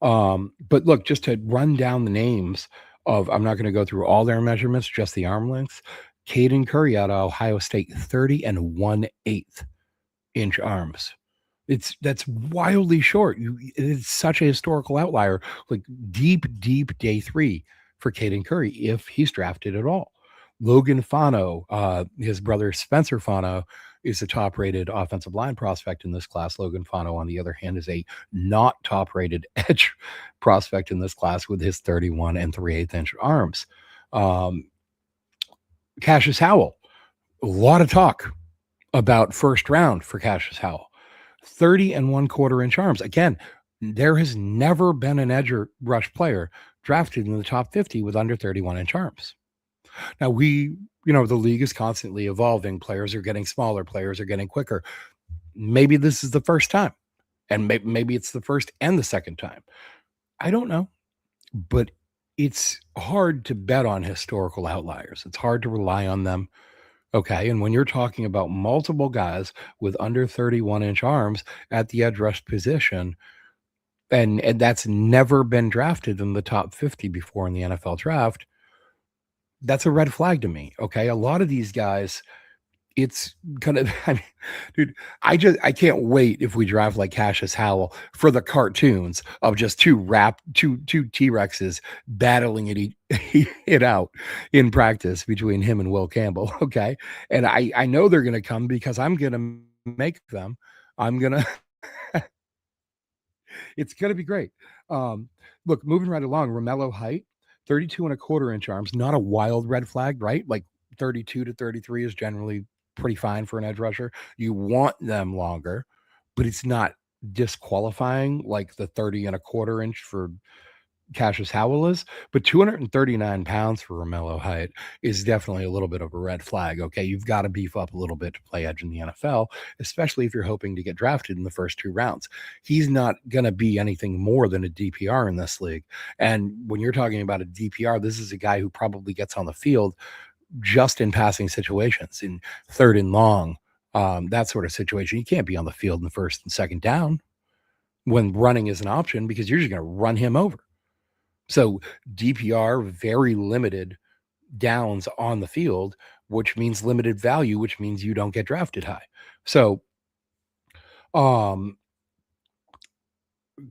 But look, just to run down the names I'm not going to go through all their measurements, just the arm lengths. Caden Curry out of Ohio State, 30 and 1/8 inch arms. That's wildly short. It's such a historical outlier, like deep day 3 for Caden Curry, if he's drafted at all. Logan Fano, his brother Spencer Fano, is a top-rated offensive line prospect in this class. Logan Fano, on the other hand, is a not top-rated edge prospect in this class with his 31 and 3/8 inch arms. Cassius Howell, a lot of talk about first round for Cassius Howell. 30 and 1/4 inch arms. Again, there has never been an edge rush player drafted in the top 50 with under 31-inch arms. Now the league is constantly evolving. Players are getting smaller. Players are getting quicker. Maybe this is the first time, and maybe it's the first and the second time. I don't know, but it's hard to bet on historical outliers. It's hard to rely on them. Okay. And when you're talking about multiple guys with under 31-inch arms at the edge rush position, and that's never been drafted in the top 50 before in the NFL draft, that's a red flag to me. Okay. A lot of these guys, it's kind of, dude, I can't wait if we draft like Cassius Howell for the cartoons of just two T-Rexes battling it out in practice between him and Will Campbell. Okay. And I know they're going to come because I'm going to make them. It's going to be great. Look, moving right along, Romello Height, 32 and 1/4 inch arms, not a wild red flag, right? Like 32 to 33 is generally pretty fine for an edge rusher. You want them longer, but it's not disqualifying like the 30 and 1/4 inch for Cassius Howell is. But 239 pounds for Romello Height is definitely a little bit of a red flag. Okay, you've got to beef up a little bit to play edge in the NFL, especially if you're hoping to get drafted in the first 2 rounds. He's not going to be anything more than a DPR in this league. And when you're talking about a DPR, this is a guy who probably gets on the field just in passing situations, in 3rd and long, that sort of situation. You can't be on the field in the 1st and 2nd down when running is an option, because you're just going to run him over. So DPR, very limited downs on the field, which means limited value, which means you don't get drafted high. So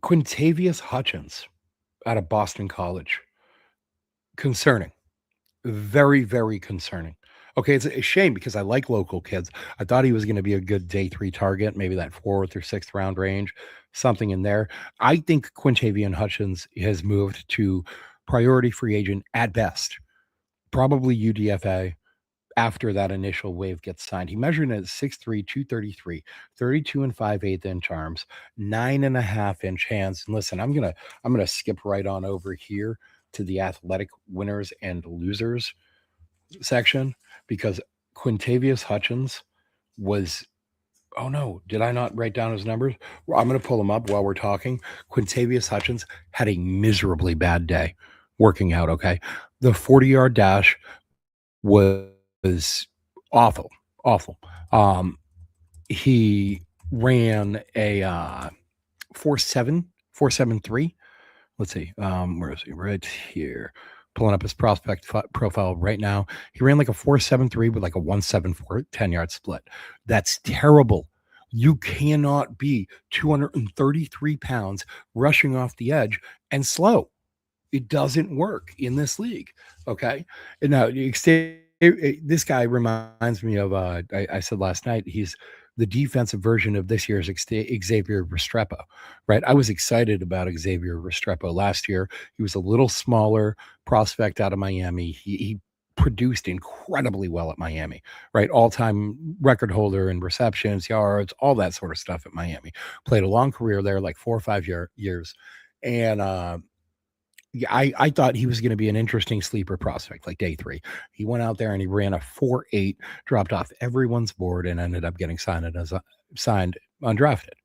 Quintavious Hutchins out of Boston College, concerning. Very, very concerning. Okay, it's a shame because I like local kids. I thought he was going to be a good day 3 target, maybe that 4th or 6th round range, something in there. I think Quintavious Hutchins has moved to priority free agent at best probably UDFA after that initial wave gets signed. He measured at 6'3", 233, 32 and 5/8 inch arms, 9.5 inch hands. And listen, I'm gonna skip right on over here to the athletic winners and losers section because Quintavious Hutchins was, oh no, did I not write down his numbers? Well, I'm going to pull them up while we're talking. Quintavious Hutchins had a miserably bad day working out, okay? The 40-yard dash was awful, awful. He ran a 4.7, 4.73. Let's see. Where is he? Right here. Pulling up his prospect profile right now. He ran like a 4.73 with like a 1.74 10-yard split. That's terrible. You cannot be 233 pounds rushing off the edge and slow. It doesn't work in this league. Okay. And now this guy reminds me of, I said last night, he's the defensive version of this year's Xavier Restrepo, right? I was excited about Xavier Restrepo last year. He was a little smaller prospect out of Miami. He produced incredibly well at Miami, right? All-time record holder in receptions, yards, all that sort of stuff at Miami. Played a long career there, like 4 or 5 years. And yeah, I thought he was going to be an interesting sleeper prospect, like day 3. He went out there and he ran a 4.8, dropped off everyone's board, and ended up getting signed undrafted.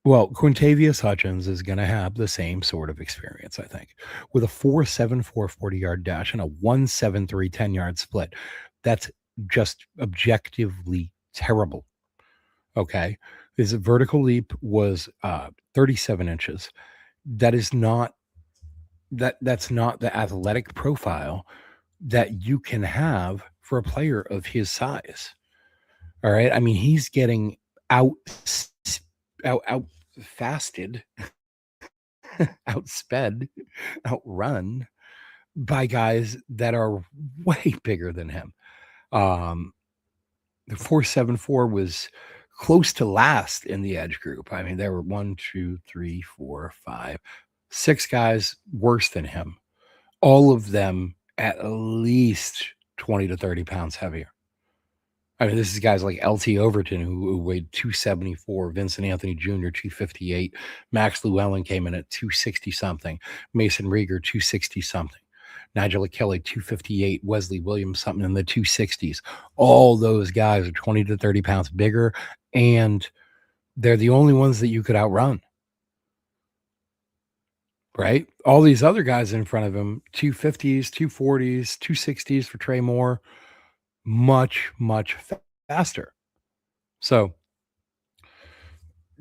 Well, Quintavious Hutchins is going to have the same sort of experience, I think, with a 4.74 40-yard dash and a 1.73 10-yard split. That's just objectively terrible. Okay. His vertical leap was 37 inches. That is not that's not the athletic profile that you can have for a player of his size. All right. I mean, he's getting out fasted, outsped, outrun by guys that are way bigger than him. The 4.74 was close to last in the edge group. I mean, there were 1, 2, 3, 4, 5, 6 guys worse than him. All of them at least 20 to 30 pounds heavier. I mean, this is guys like LT Overton, who weighed 274, Vincent Anthony Jr., 258. Max Llewellyn came in at 260 something. Mason Rieger, 260 something. Nigel Kelly, 258. Wesley Williams, something in the 260s. All those guys are 20 to 30 pounds bigger, and they're the only ones that you could outrun. Right? All these other guys in front of him, 250s, 240s, 260s for Trey Moore, much, much faster. So,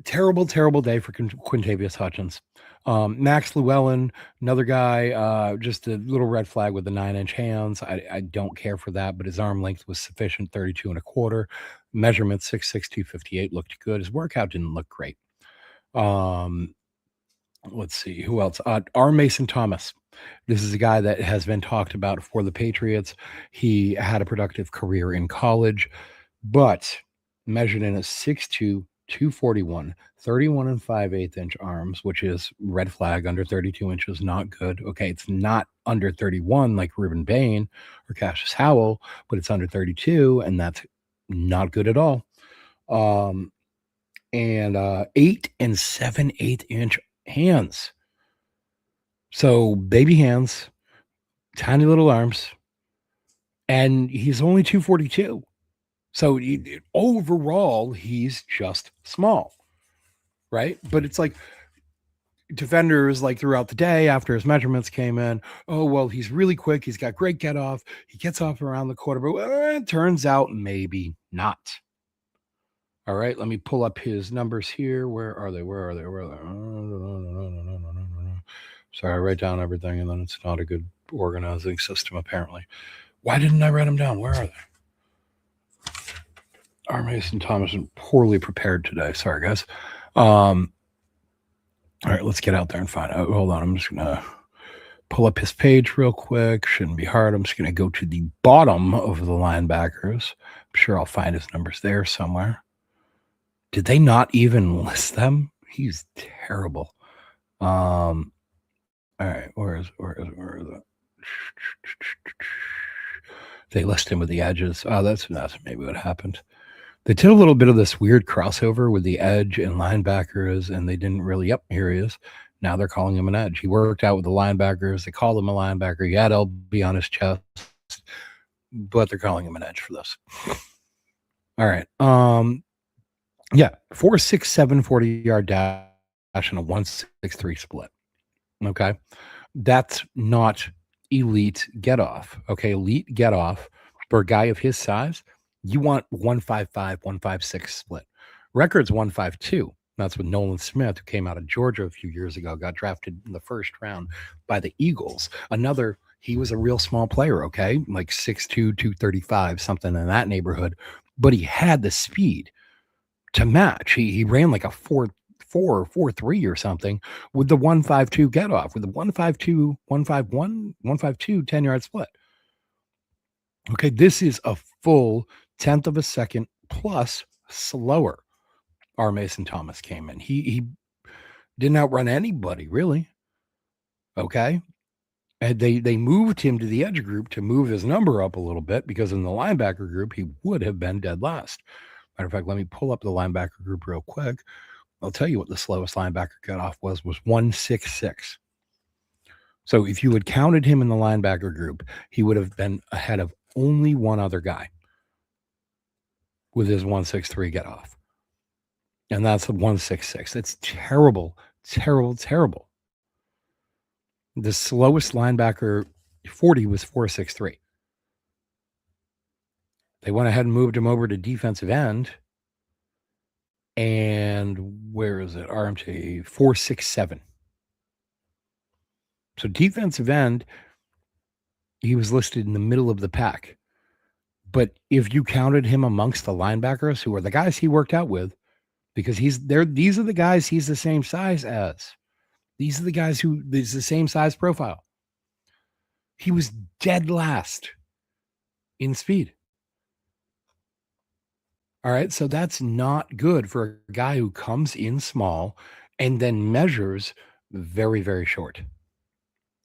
terrible, terrible day for Quintavious Hutchins. Max Llewellyn, another guy, just a little red flag with the 9-inch hands. I don't care for that, but his arm length was sufficient, 32 and a quarter. Measurement 6'6", 258 looked good. His workout didn't look great. Let's see who else. R. Mason Thomas. This is a guy that has been talked about for the Patriots. He had a productive career in college, but measured in a 6'2", 241, 31 and 5/8 inch arms, which is red flag. Under 32 inches, not good. Okay, it's not under 31 like Ruben Bain or Cassius Howell, but it's under 32, and that's not good at all. And 8 and 7/8 inch hands. So baby hands, tiny little arms, and he's only 242. So overall, he's just small, right? But it's like defenders, like throughout the day after his measurements came in, oh, well, he's really quick. He's got great get off. He gets off around the quarter, but it turns out maybe not. All right, let me pull up his numbers here. Where are they? Sorry, I write down everything, and then it's not a good organizing system, apparently. Why didn't I write them down? Where are they? R. Mason Thomas is poorly prepared today. Sorry, guys. All right, let's get out there and find out. Hold on, I'm just going to pull up his page real quick. Shouldn't be hard. I'm just going to go to the bottom of the linebackers. I'm sure I'll find his numbers there somewhere. Did they not even list them? He's terrible. All right, where is it? They list him with the edges. Oh, that's maybe what happened. They did a little bit of this weird crossover with the edge and linebackers, and they didn't really. Yep, here he is. Now they're calling him an edge. He worked out with the linebackers. They called him a linebacker. He had LB on his chest, but they're calling him an edge for this. All right. Yeah, 4.67 40-yard dash and a 1.63 split. Okay. That's not elite get off. Okay. Elite get off for a guy of his size, you want 1.55, 1.56 split. Record's 1.52. That's with Nolan Smith, who came out of Georgia a few years ago, got drafted in the first round by the Eagles. He was a real small player, okay? Like 6'2, 235, something in that neighborhood. But he had the speed to match. He ran like a 4.4 or 4.3 or something with the 1.52 get off, with the 1.52, 1.51, 1.52 10-yard split. Okay, this is a full 10th of a second plus slower. R. Mason Thomas came in. He didn't outrun anybody, really. Okay. And they moved him to the edge group to move his number up a little bit, because in the linebacker group, he would have been dead last. Matter of fact, let me pull up the linebacker group real quick. I'll tell you what the slowest linebacker cutoff was 1.66. So if you had counted him in the linebacker group, he would have been ahead of only one other guy with his 1.63 get off. And that's a 1.66. That's terrible, terrible, terrible. The slowest linebacker 40 was 4.63. They went ahead and moved him over to defensive end. And where is it? RMT 4.67. So defensive end, he was listed in the middle of the pack. But if you counted him amongst the linebackers, who are the guys he worked out with, because these are the guys he's the same size as. These are the guys who is the same size profile. He was dead last in speed. All right, so that's not good for a guy who comes in small and then measures very, very short.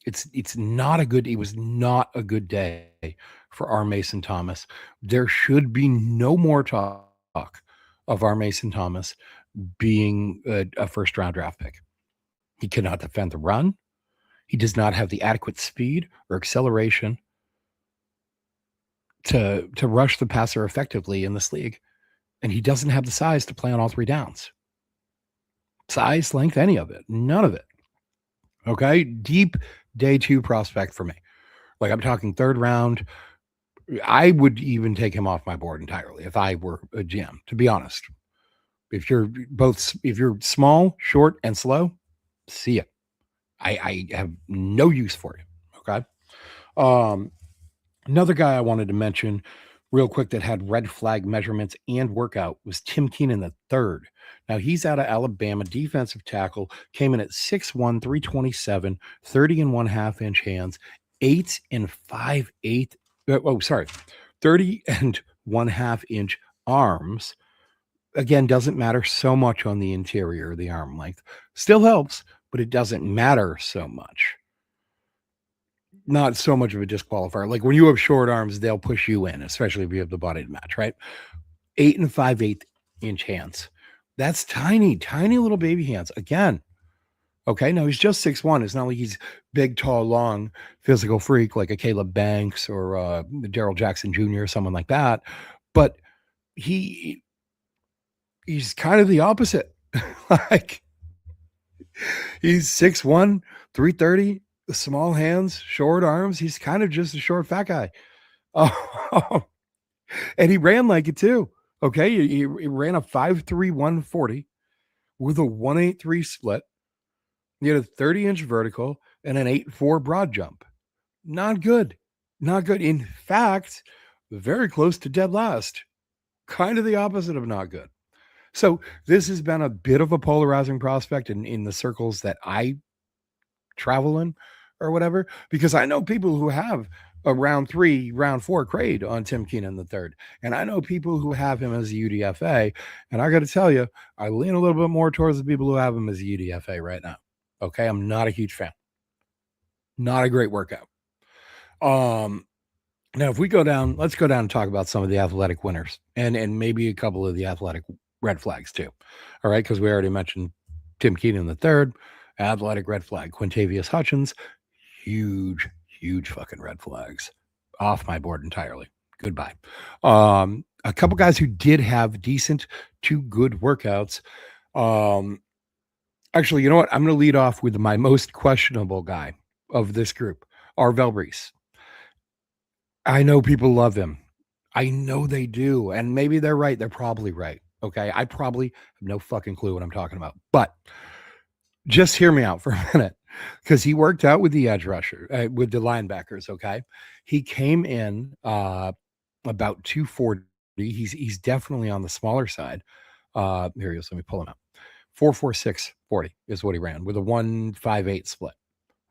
It's not a good. It was not a good day for R. Mason Thomas. There should be no more talk of R. Mason Thomas being a first round draft pick. He cannot defend the run. He does not have the adequate speed or acceleration to rush the passer effectively in this league. And he doesn't have the size to play on all three downs. Size, length, any of it. None of it. Okay? Deep day 2 prospect for me. Like, I'm talking third round. I would even take him off my board entirely if I were a GM, to be honest. If you're small, short, and slow, see it. I have no use for you. Okay. Another guy I wanted to mention real quick that had red flag measurements and workout was Tim Keenan III. Now, he's out of Alabama, defensive tackle, came in at 6'1", 327, 30 and 1/2 inch hands, 8 and 5/8. 30 and 1/2 inch arms. Again, doesn't matter so much on the interior, the arm length. Still helps, but it doesn't matter so much. Not so much of a disqualifier. Like, when you have short arms, they'll push you in, especially if you have the body to match, right? 8 and 5/8 inch hands. That's tiny, tiny little baby hands. Again, okay, now he's just 6'1". It's not like he's big, tall, long, physical freak like a Caleb Banks or Daryl Jackson Jr., someone like that. But he's kind of the opposite. Like, he's 6'1", 330, small hands, short arms. He's kind of just a short, fat guy. And he ran like it too. Okay, he ran a 5'3", 140 with a 1.83 split. He had a 30-inch vertical and an 8.4 broad jump. Not good. Not good. In fact, very close to dead last. Kind of the opposite of not good. So this has been a bit of a polarizing prospect in the circles that I travel in or whatever, because I know people who have a round 3, round 4 grade on Tim Keenan III. And I know people who have him as a UDFA. And I got to tell you, I lean a little bit more towards the people who have him as a UDFA right now. Okay, I'm not a huge fan. Not a great workout. Um, Now, if we go down, let's go down and talk about some of the athletic winners and maybe a couple of the athletic red flags too. All right, because we already mentioned Tim Keenan the third, athletic red flag. Quintavious Hutchins, huge, huge fucking red flags. Off my board entirely. Goodbye. A couple guys who did have decent to good workouts. Actually, you know what? I'm going to lead off with my most questionable guy of this group, Arvel Reese. I know people love him. I know they do. And maybe they're right. They're probably right. Okay. I probably have no fucking clue what I'm talking about. But just hear me out for a minute because he worked out with the edge rusher, with the linebackers. Okay. He came in about 240. He's definitely on the smaller side. Here he is. Let me pull him up. 4.4640 is what he ran with a 1.58 split.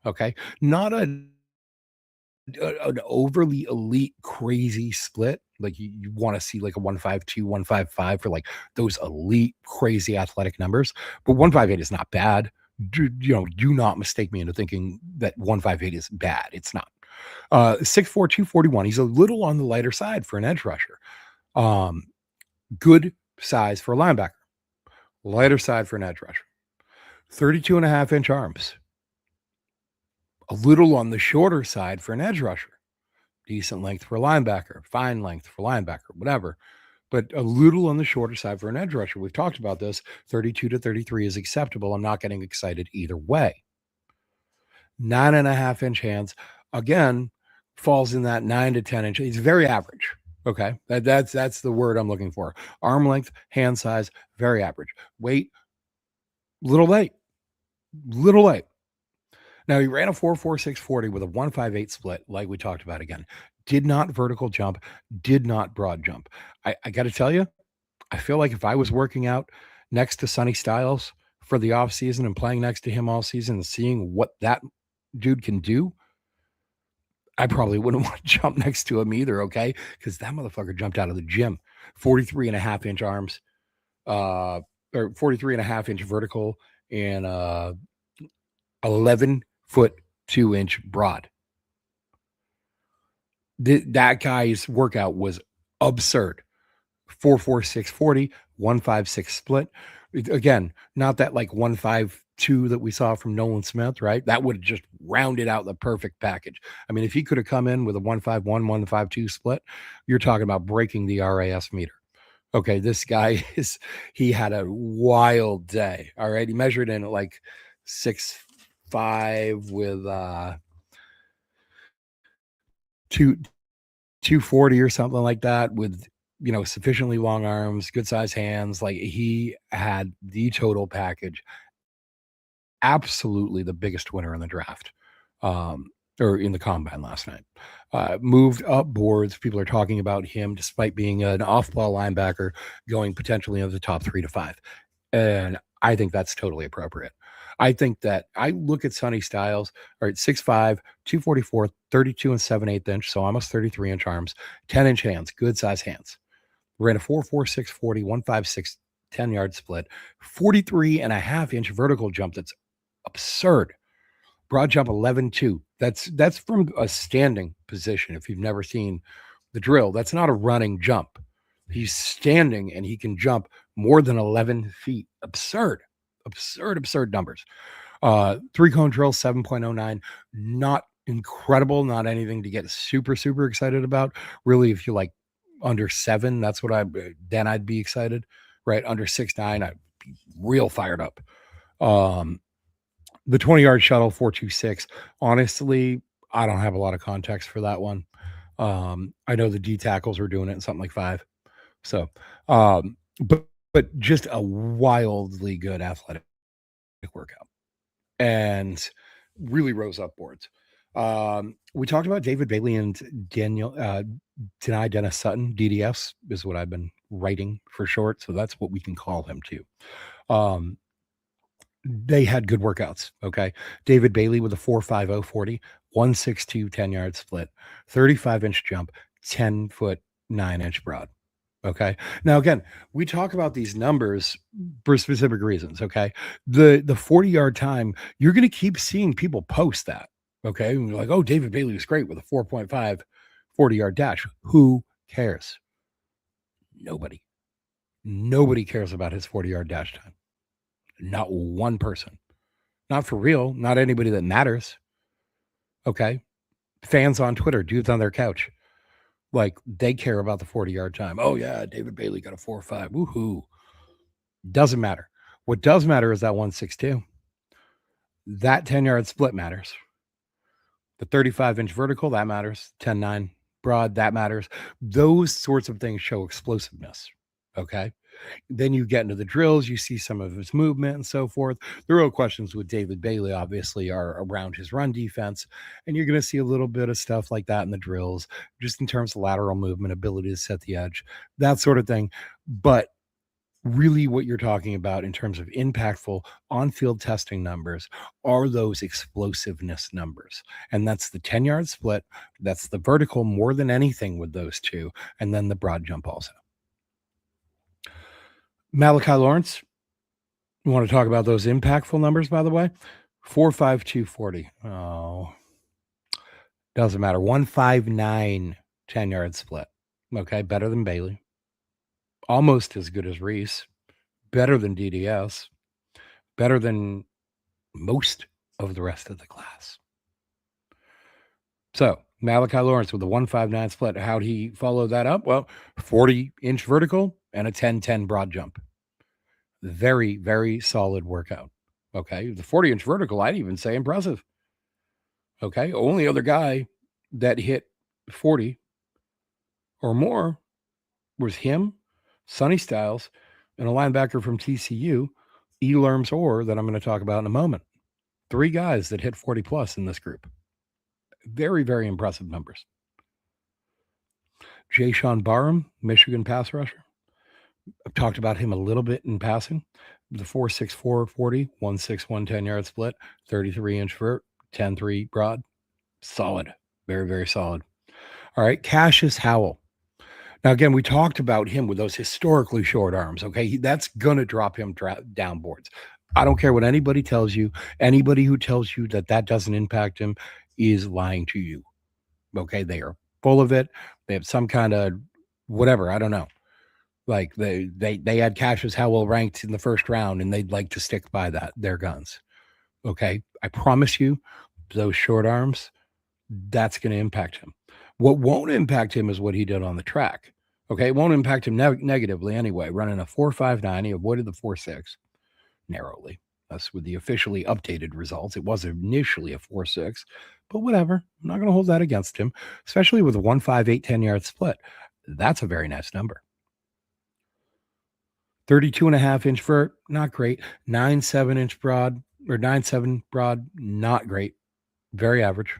Okay. Not an overly elite crazy split like you want to see like a 152 155 for like those elite crazy athletic numbers, but 158 is not bad. Do not mistake me into thinking that 158 is bad. It's not. 6'4", 241. He's a little on the lighter side for an edge rusher. Good size for a linebacker, lighter side for an edge rusher. 32.5-inch arms, a little on the shorter side for an edge rusher. Decent length for a linebacker, fine length for linebacker, whatever, but a little on the shorter side for an edge rusher. We've talked about this. 32 to 33 is acceptable. I'm not getting excited either way. 9.5-inch hands, again, falls in that 9 to 10 inch. It's very average. Okay, that's the word I'm looking for. Arm length, hand size, very average. Weight, little late. Now, he ran a 4.4640 with a 1.58 split, like we talked about again. Did not vertical jump, did not broad jump. I got to tell you, I feel like if I was working out next to Sonny Styles for the offseason and playing next to him all season and seeing what that dude can do, I probably wouldn't want to jump next to him either, okay? Because that motherfucker jumped out of the gym. 43.5-inch arms, or 43.5-inch vertical, and 11-foot 2-inch broad. That guy's workout was absurd. 4.4640, 1.56 split. Again, not that like 1.52 that we saw from Nolan Smith, right? That would have just rounded out the perfect package. I mean, if he could have come in with a 1.51, 1.52 split, you're talking about breaking the RAS meter. Okay, this guy he had a wild day. All right. He measured in at like 6'5" with 240 or something like that, with sufficiently long arms, good size hands. Like, he had the total package. Absolutely the biggest winner in the draft, or in the combine last night. Moved up boards. People are talking about him, despite being an off-ball linebacker, going potentially into the top 3 to 5. And I think that's totally appropriate. I think that I look at Sonny Styles, all right, 6'5", 244, 32 and 7/8 inch, so almost 33-inch arms, 10-inch hands, good size hands. Ran a 4.4640, 1.56, 10-yard split, 43.5-inch vertical jump. That's absurd. Broad jump 11.2. That's from a standing position. If you've never seen the drill, that's not a running jump. He's standing and he can jump more than 11 feet. Absurd numbers. 3-cone drill, 7.09. Not incredible, not anything to get super, super excited about. Really, if you like under 7, that's what I'd be excited, right? Under 6'9", I'd be real fired up. The 20-yard shuttle, 4.26. Honestly, I don't have a lot of context for that one. I know the D tackles were doing it in something like 5. So, but just a wildly good athletic workout and really rose up boards. We talked about David Bailey and Dani Dennis Sutton. DDS is what I've been writing for short, so that's what we can call him too. They had good workouts. Okay. David Bailey with a 4.5040, 1.62 10-yard split, 35-inch jump, 10-foot 9-inch broad. Okay. Now, again, we talk about these numbers for specific reasons. Okay. The 40-yard time, you're going to keep seeing people post that. Okay. And you're like, oh, David Bailey was great with a 4.5 40-yard dash. Who cares? Nobody. Nobody cares about his 40-yard dash time. Not one person. Not for real. Not anybody that matters. Okay. Fans on Twitter, dudes on their couch. Like, they care about the 40-yard time. Oh, yeah, David Bailey got a 4.5. Woohoo. Doesn't matter. What does matter is that 1.62. That 10-yard split matters. The 35-inch vertical, that matters. 10.9 broad, that matters. Those sorts of things show explosiveness. Okay. Then you get into the drills, you see some of his movement and so forth. The real questions with David Bailey, obviously, are around his run defense. And you're going to see a little bit of stuff like that in the drills, just in terms of lateral movement, ability to set the edge, that sort of thing. But really, what you're talking about in terms of impactful on-field testing numbers are those explosiveness numbers. And that's the 10-yard split. That's the vertical more than anything with those two. And then the broad jump also. Malachi Lawrence, you want to talk about those impactful numbers, by the way? 4.5 240. Oh, doesn't matter. 1.59 10-yard split. Okay, better than Bailey. Almost as good as Reese. Better than DDS. Better than most of the rest of the class. So Malachi Lawrence with a 1.59 split. How'd he follow that up? Well, 40-inch vertical and a 10-10 broad jump. Very, very solid workout. Okay. The 40-inch vertical, I'd even say impressive. Okay. Only other guy that hit 40 or more was him, Sonny Styles, and a linebacker from TCU, Elarms Orr, that I'm going to talk about in a moment. 3 guys that hit 40 plus in this group. Very, very impressive numbers. Jay-Sean Barham, Michigan pass rusher. I've talked about him a little bit in passing. The 4.64 40, 1.61 10-yard split, 33-inch vert, 10.3 broad. Solid. Very, very solid. All right. Cassius Howell. Now, again, we talked about him with those historically short arms. Okay. That's going to drop him down boards. I don't care what anybody tells you. Anybody who tells you that that doesn't impact him is lying to you. Okay. They are full of it. They have some kind of whatever. I don't know. Like they had Cassius Howell ranked in the first round, and they'd like to stick by their guns. Okay. I promise you, those short arms, that's going to impact him. What won't impact him is what he did on the track. Okay. It won't impact him negatively anyway. Running a 4.59, he avoided the 4.6 narrowly. That's with the officially updated results. It was initially a 4.6, but whatever. I'm not going to hold that against him, especially with a 1.58 10-yard split. That's a very nice number. 32.5-inch vert, not great. 9.7-inch broad, or 9.7 broad, not great. Very average.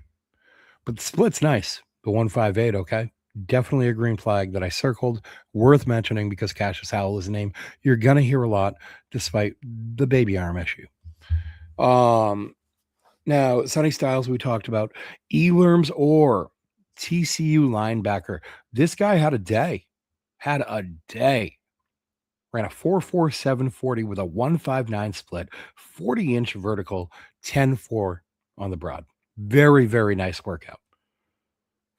But the split's nice. The 1.58, okay? Definitely a green flag that I circled. Worth mentioning because Cassius Howell is a name you're going to hear a lot despite the baby arm issue. Now, Sonny Styles, we talked about. Elarms Orr, TCU linebacker. This guy had a day. Ran a 4.47 40 with a 1.59 split, 40-inch vertical, 10.4 on the broad. Very, very nice workout.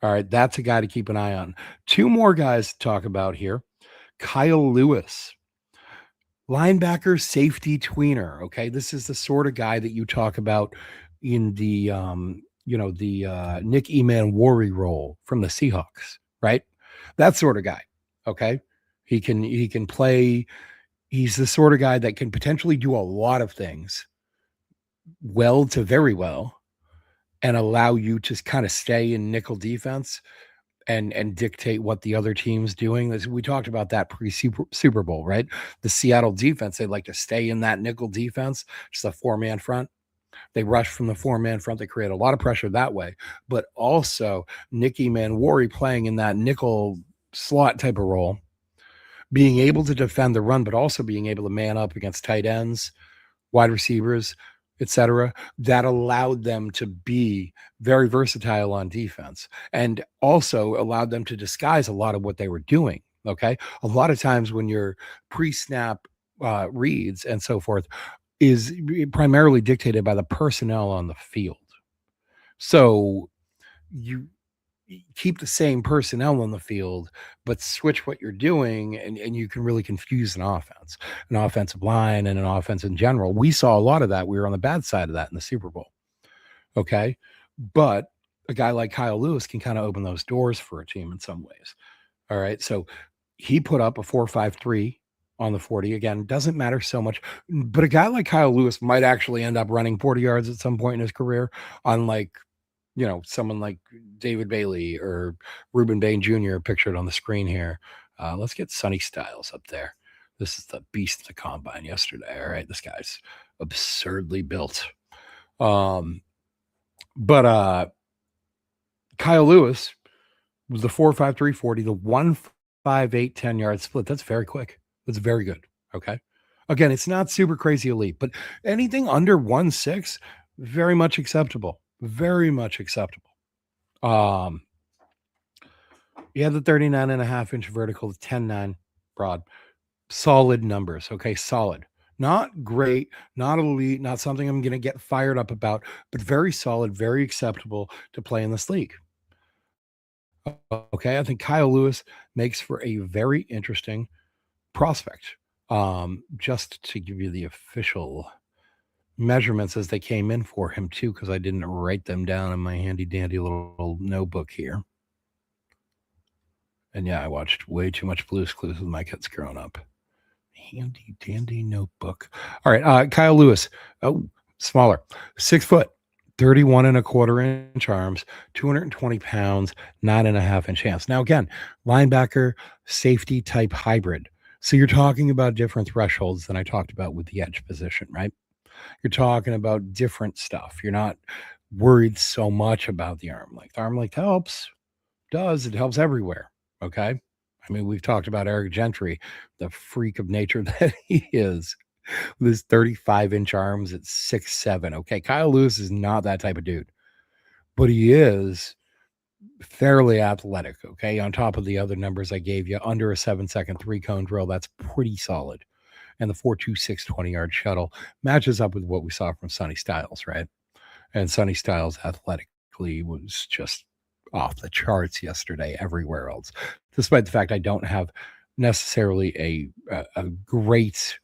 All right, that's a guy to keep an eye on. 2 more guys to talk about here. Kyle Lewis, linebacker, safety tweener. Okay, this is the sort of guy that you talk about in the Nick Emmanwori role from the Seahawks, right? That sort of guy. Okay, he can play. He's the sort of guy that can potentially do a lot of things well to very well and allow you to kind of stay in nickel defense and dictate what the other team's doing. We talked about that pre-Super Bowl, right? The Seattle defense, they like to stay in that nickel defense, just a 4-man front. They rush from the 4-man front. They create a lot of pressure that way. But also Nick Emmanwori playing in that nickel slot type of role, being able to defend the run, but also being able to man up against tight ends, wide receivers, etc. That allowed them to be very versatile on defense and also allowed them to disguise a lot of what they were doing. Okay. A lot of times when your pre-snap reads and so forth is primarily dictated by the personnel on the field. So you keep the same personnel on the field, but switch what you're doing, and you can really confuse an offensive line, and an offense in general. We saw a lot of that. We were on the bad side of that in the Super Bowl. Okay. But a guy like Kyle Lewis can kind of open those doors for a team in some ways. All right. So he put up a 4.53 on the 40. Again, doesn't matter so much. But a guy like Kyle Lewis might actually end up running 40 yards at some point in his career, unlike, someone like David Bailey or Reuben Bain Jr. pictured on the screen here. Let's get Sonny Styles up there. This is the beast of the combine yesterday. All right. This guy's absurdly built. But Kyle Lewis was the 4.53 40, the 1.58 10-yard split. That's very quick. That's very good. Okay. Again, it's not super crazy elite, but anything under 1.6, very much acceptable. Very much acceptable. You have the 39.5-inch vertical, the 10.9 broad. Solid numbers. Okay. Solid. Not great, not elite, not something I'm going to get fired up about, but very solid, very acceptable to play in this league. Okay. I think Kyle Lewis makes for a very interesting prospect. Just to give you the official measurements as they came in for him, too, because I didn't write them down in my handy dandy little notebook here. And yeah, I watched way too much Blue's Clues with my kids growing up. Handy dandy notebook. All right. Kyle Lewis. Oh, smaller. 6 foot, 31.25-inch arms, 220 pounds, 9.5-inch hands. Now, again, linebacker, safety type hybrid. So you're talking about different thresholds than I talked about with the edge position, right? You're talking about different stuff. You're not worried so much about the arm length. Arm length helps. It helps everywhere. Okay. I mean, we've talked about Eric Gentry, the freak of nature that he is, with his 35-inch arms at 6'7". Okay. Kyle Lewis is not that type of dude, but he is fairly athletic. Okay. On top of the other numbers I gave you, under a 7-second 3-cone drill, that's pretty solid. And the 4.26 20-yard shuttle matches up with what we saw from Sonny Styles, right? And Sonny Styles athletically was just off the charts yesterday everywhere else, despite the fact I don't have necessarily a great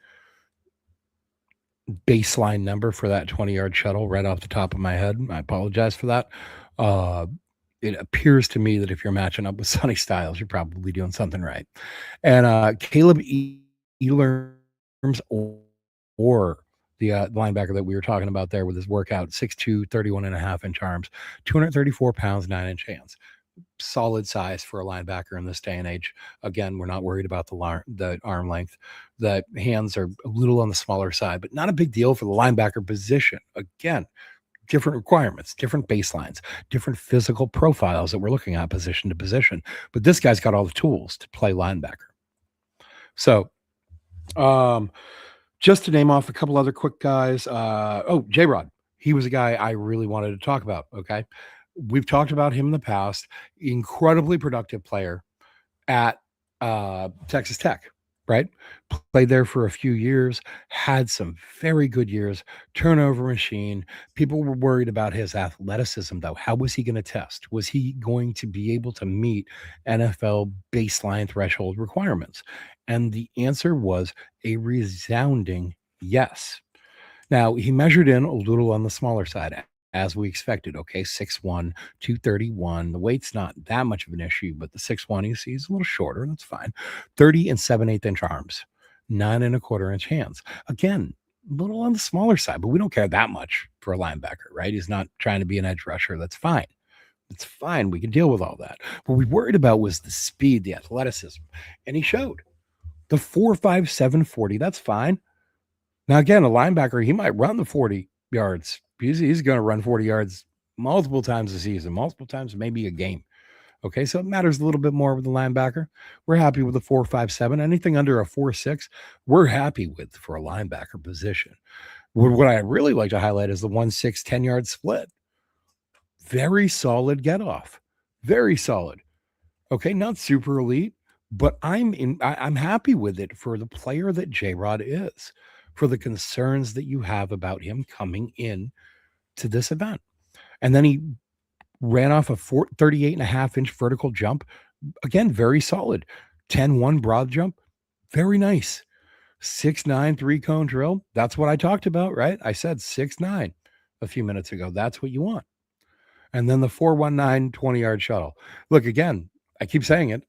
baseline number for that 20-yard shuttle right off the top of my head. I apologize for that. It appears to me that if you're matching up with Sonny Styles, you're probably doing something right. And Caleb Elam or the linebacker that we were talking about there with his workout, 6'2", 31.5-inch arms, 234 pounds, 9-inch hands. Solid size for a linebacker in this day and age. Again, we're not worried about the arm length. The hands are a little on the smaller side, but not a big deal for the linebacker position. Again, different requirements, different baselines, different physical profiles that we're looking at position to position. But this guy's got all the tools to play linebacker. So, just to name off a couple other quick guys. J-Rod. He was a guy I really wanted to talk about. Okay. We've talked about him in the past. Incredibly productive player at Texas Tech, right? Played there for a few years, had some very good years, turnover machine. People were worried about his athleticism, though. How was he going to test? Was he going to be able to meet NFL baseline threshold requirements? And the answer was a resounding yes. Now, he measured in a little on the smaller side, as we expected. Okay, 6'1", 231. The weight's not that much of an issue, but the 6'1", you see, is a little shorter. That's fine. 30 and 7/8-inch arms, 9.25-inch hands. Again, a little on the smaller side, but we don't care that much for a linebacker, right? He's not trying to be an edge rusher. That's fine. It's fine. We can deal with all that. What we worried about was the speed, the athleticism, and he showed. The 4.57 40, that's fine. Now, again, a linebacker, he might run the 40 yards. He's going to run 40 yards multiple times a season, multiple times, maybe a game. Okay, so it matters a little bit more with the linebacker. We're happy with the 4.57. Anything under a 4.6, we're happy with for a linebacker position. What I really like to highlight is the 1.6 10-yard split. Very solid get off. Very solid. Okay, not super elite, but I'm happy with it for the player that J-Rod is, for the concerns that you have about him coming in to this event. And then he ran off a 38.5-inch vertical jump. Again, very solid. 10-1 broad jump. Very nice. 6'9" 3-cone drill. That's what I talked about, right? I said 6'9" a few minutes ago. That's what you want. And then the 419 20-yard shuttle. Look, again, I keep saying it.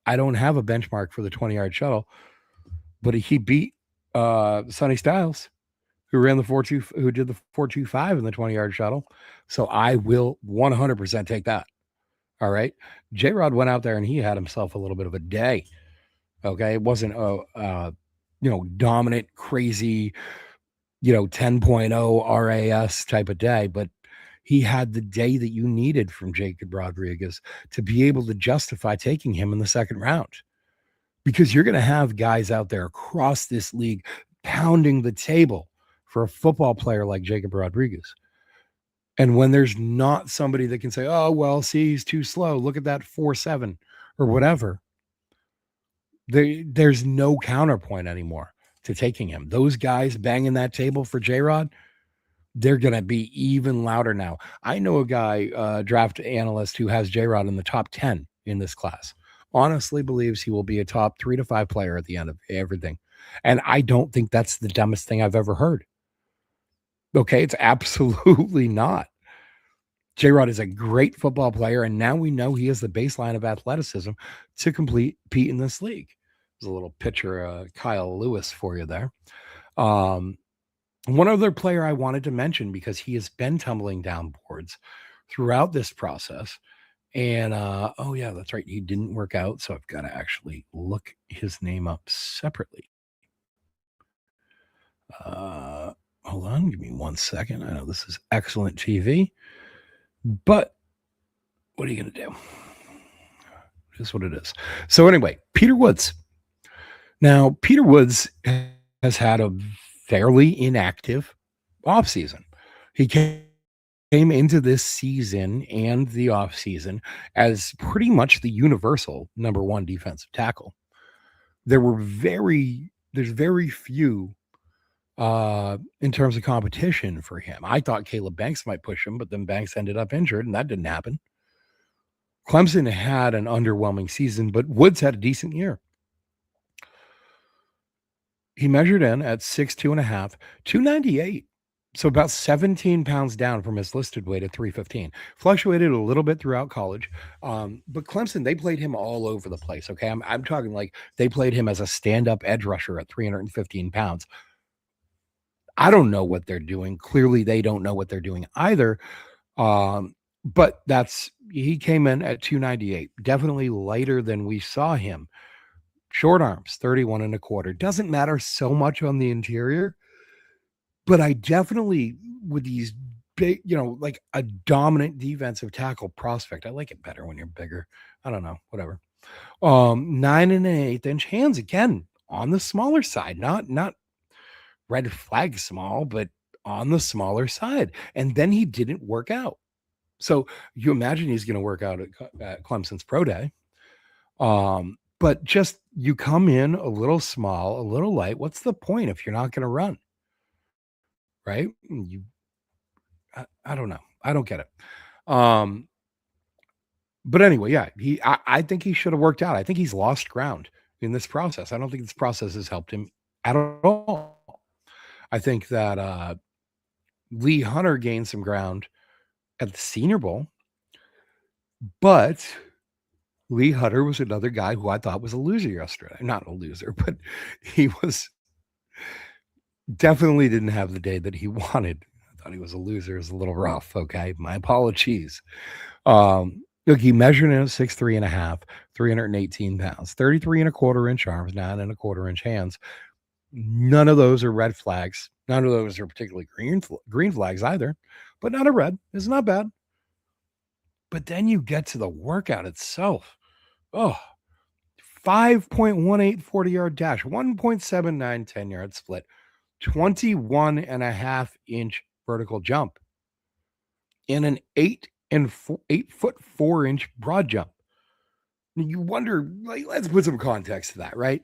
I don't have a benchmark for the 20-yard shuttle, but he beat Sonny Styles, who ran the 4.2, who did the 4.25 in the 20-yard shuttle. So I will 100% take that. All right. J-Rod went out there and he had himself a little bit of a day. Okay. It wasn't a dominant, crazy, 10.0 RAS type of day, but he had the day that you needed from Jacob Rodriguez to be able to justify taking him in the second round. Because you're going to have guys out there across this league pounding the table for a football player like Jacob Rodriguez. And when there's not somebody that can say, oh, well, see, he's too slow. Look at that 4.7 or whatever. There's no counterpoint anymore to taking him. Those guys banging that table for J-Rod, they're going to be even louder now. I know a guy, draft analyst, who has J-Rod in the top 10 in this class. Honestly believes he will be a top 3 to 5 player at the end of everything. And I don't think that's the dumbest thing I've ever heard. Okay, it's absolutely not. J-Rod is a great football player, and now we know he has the baseline of athleticism to compete in this league. There's a little picture, Kyle Lewis for you there. One other player I wanted to mention, because he has been tumbling down boards throughout this process. And, oh, yeah, that's right. He didn't work out, so I've got to actually look his name up separately. Hold on. Give me 1 second. I know this is excellent TV, but what are you going to do? Just what it is. So anyway, Peter Woods. Now, Peter Woods has had a fairly inactive offseason. He came into this season and the offseason as pretty much the universal number one defensive tackle. There's very few in terms of competition for him. I thought Caleb Banks might push him, but then Banks ended up injured, and that didn't happen. Clemson had an underwhelming season, but Woods had a decent year. He measured in at 6'2.5", 298. So about 17 pounds down from his listed weight at 315. Fluctuated a little bit throughout college. But Clemson, they played him all over the place. Okay. I'm talking like they played him as a stand-up edge rusher at 315 pounds. I don't know what they're doing. Clearly, they don't know what they're doing either. But he came in at 298, definitely lighter than we saw him. Short arms, 31.25. Doesn't matter so much on the interior, but I definitely, with these big, like a dominant defensive tackle prospect, I like it better when you're bigger. I don't know, whatever. 9 1/8 inch hands, again, on the smaller side, not red flag small, but on the smaller side. And then he didn't work out. So you imagine he's going to work out at Clemson's pro day. But just, you come in a little small, a little light. What's the point if you're not going to run? Right? I don't know. I don't get it. But anyway, yeah, I think he should have worked out. I think he's lost ground in this process. I don't think this process has helped him at all. I think that Lee Hunter gained some ground at the Senior Bowl, but Lee Hunter was another guy who I thought was a loser yesterday. Not a loser, but he was definitely didn't have the day that he wanted. I thought he was a loser. It was a little rough. Okay. My apologies. Look, he measured in at 6'3.5", 318 pounds, 33.25 inch arms, 9.25 inch hands. None of those are red flags. None of those are particularly green flags either, but not a red. It's not bad. But then you get to the workout itself. Oh, 5.18 40-yard dash, 1.79 10-yard split, 21.5 inch vertical jump, and an 8 foot 4 inch broad jump. You wonder, like, let's put some context to that, right?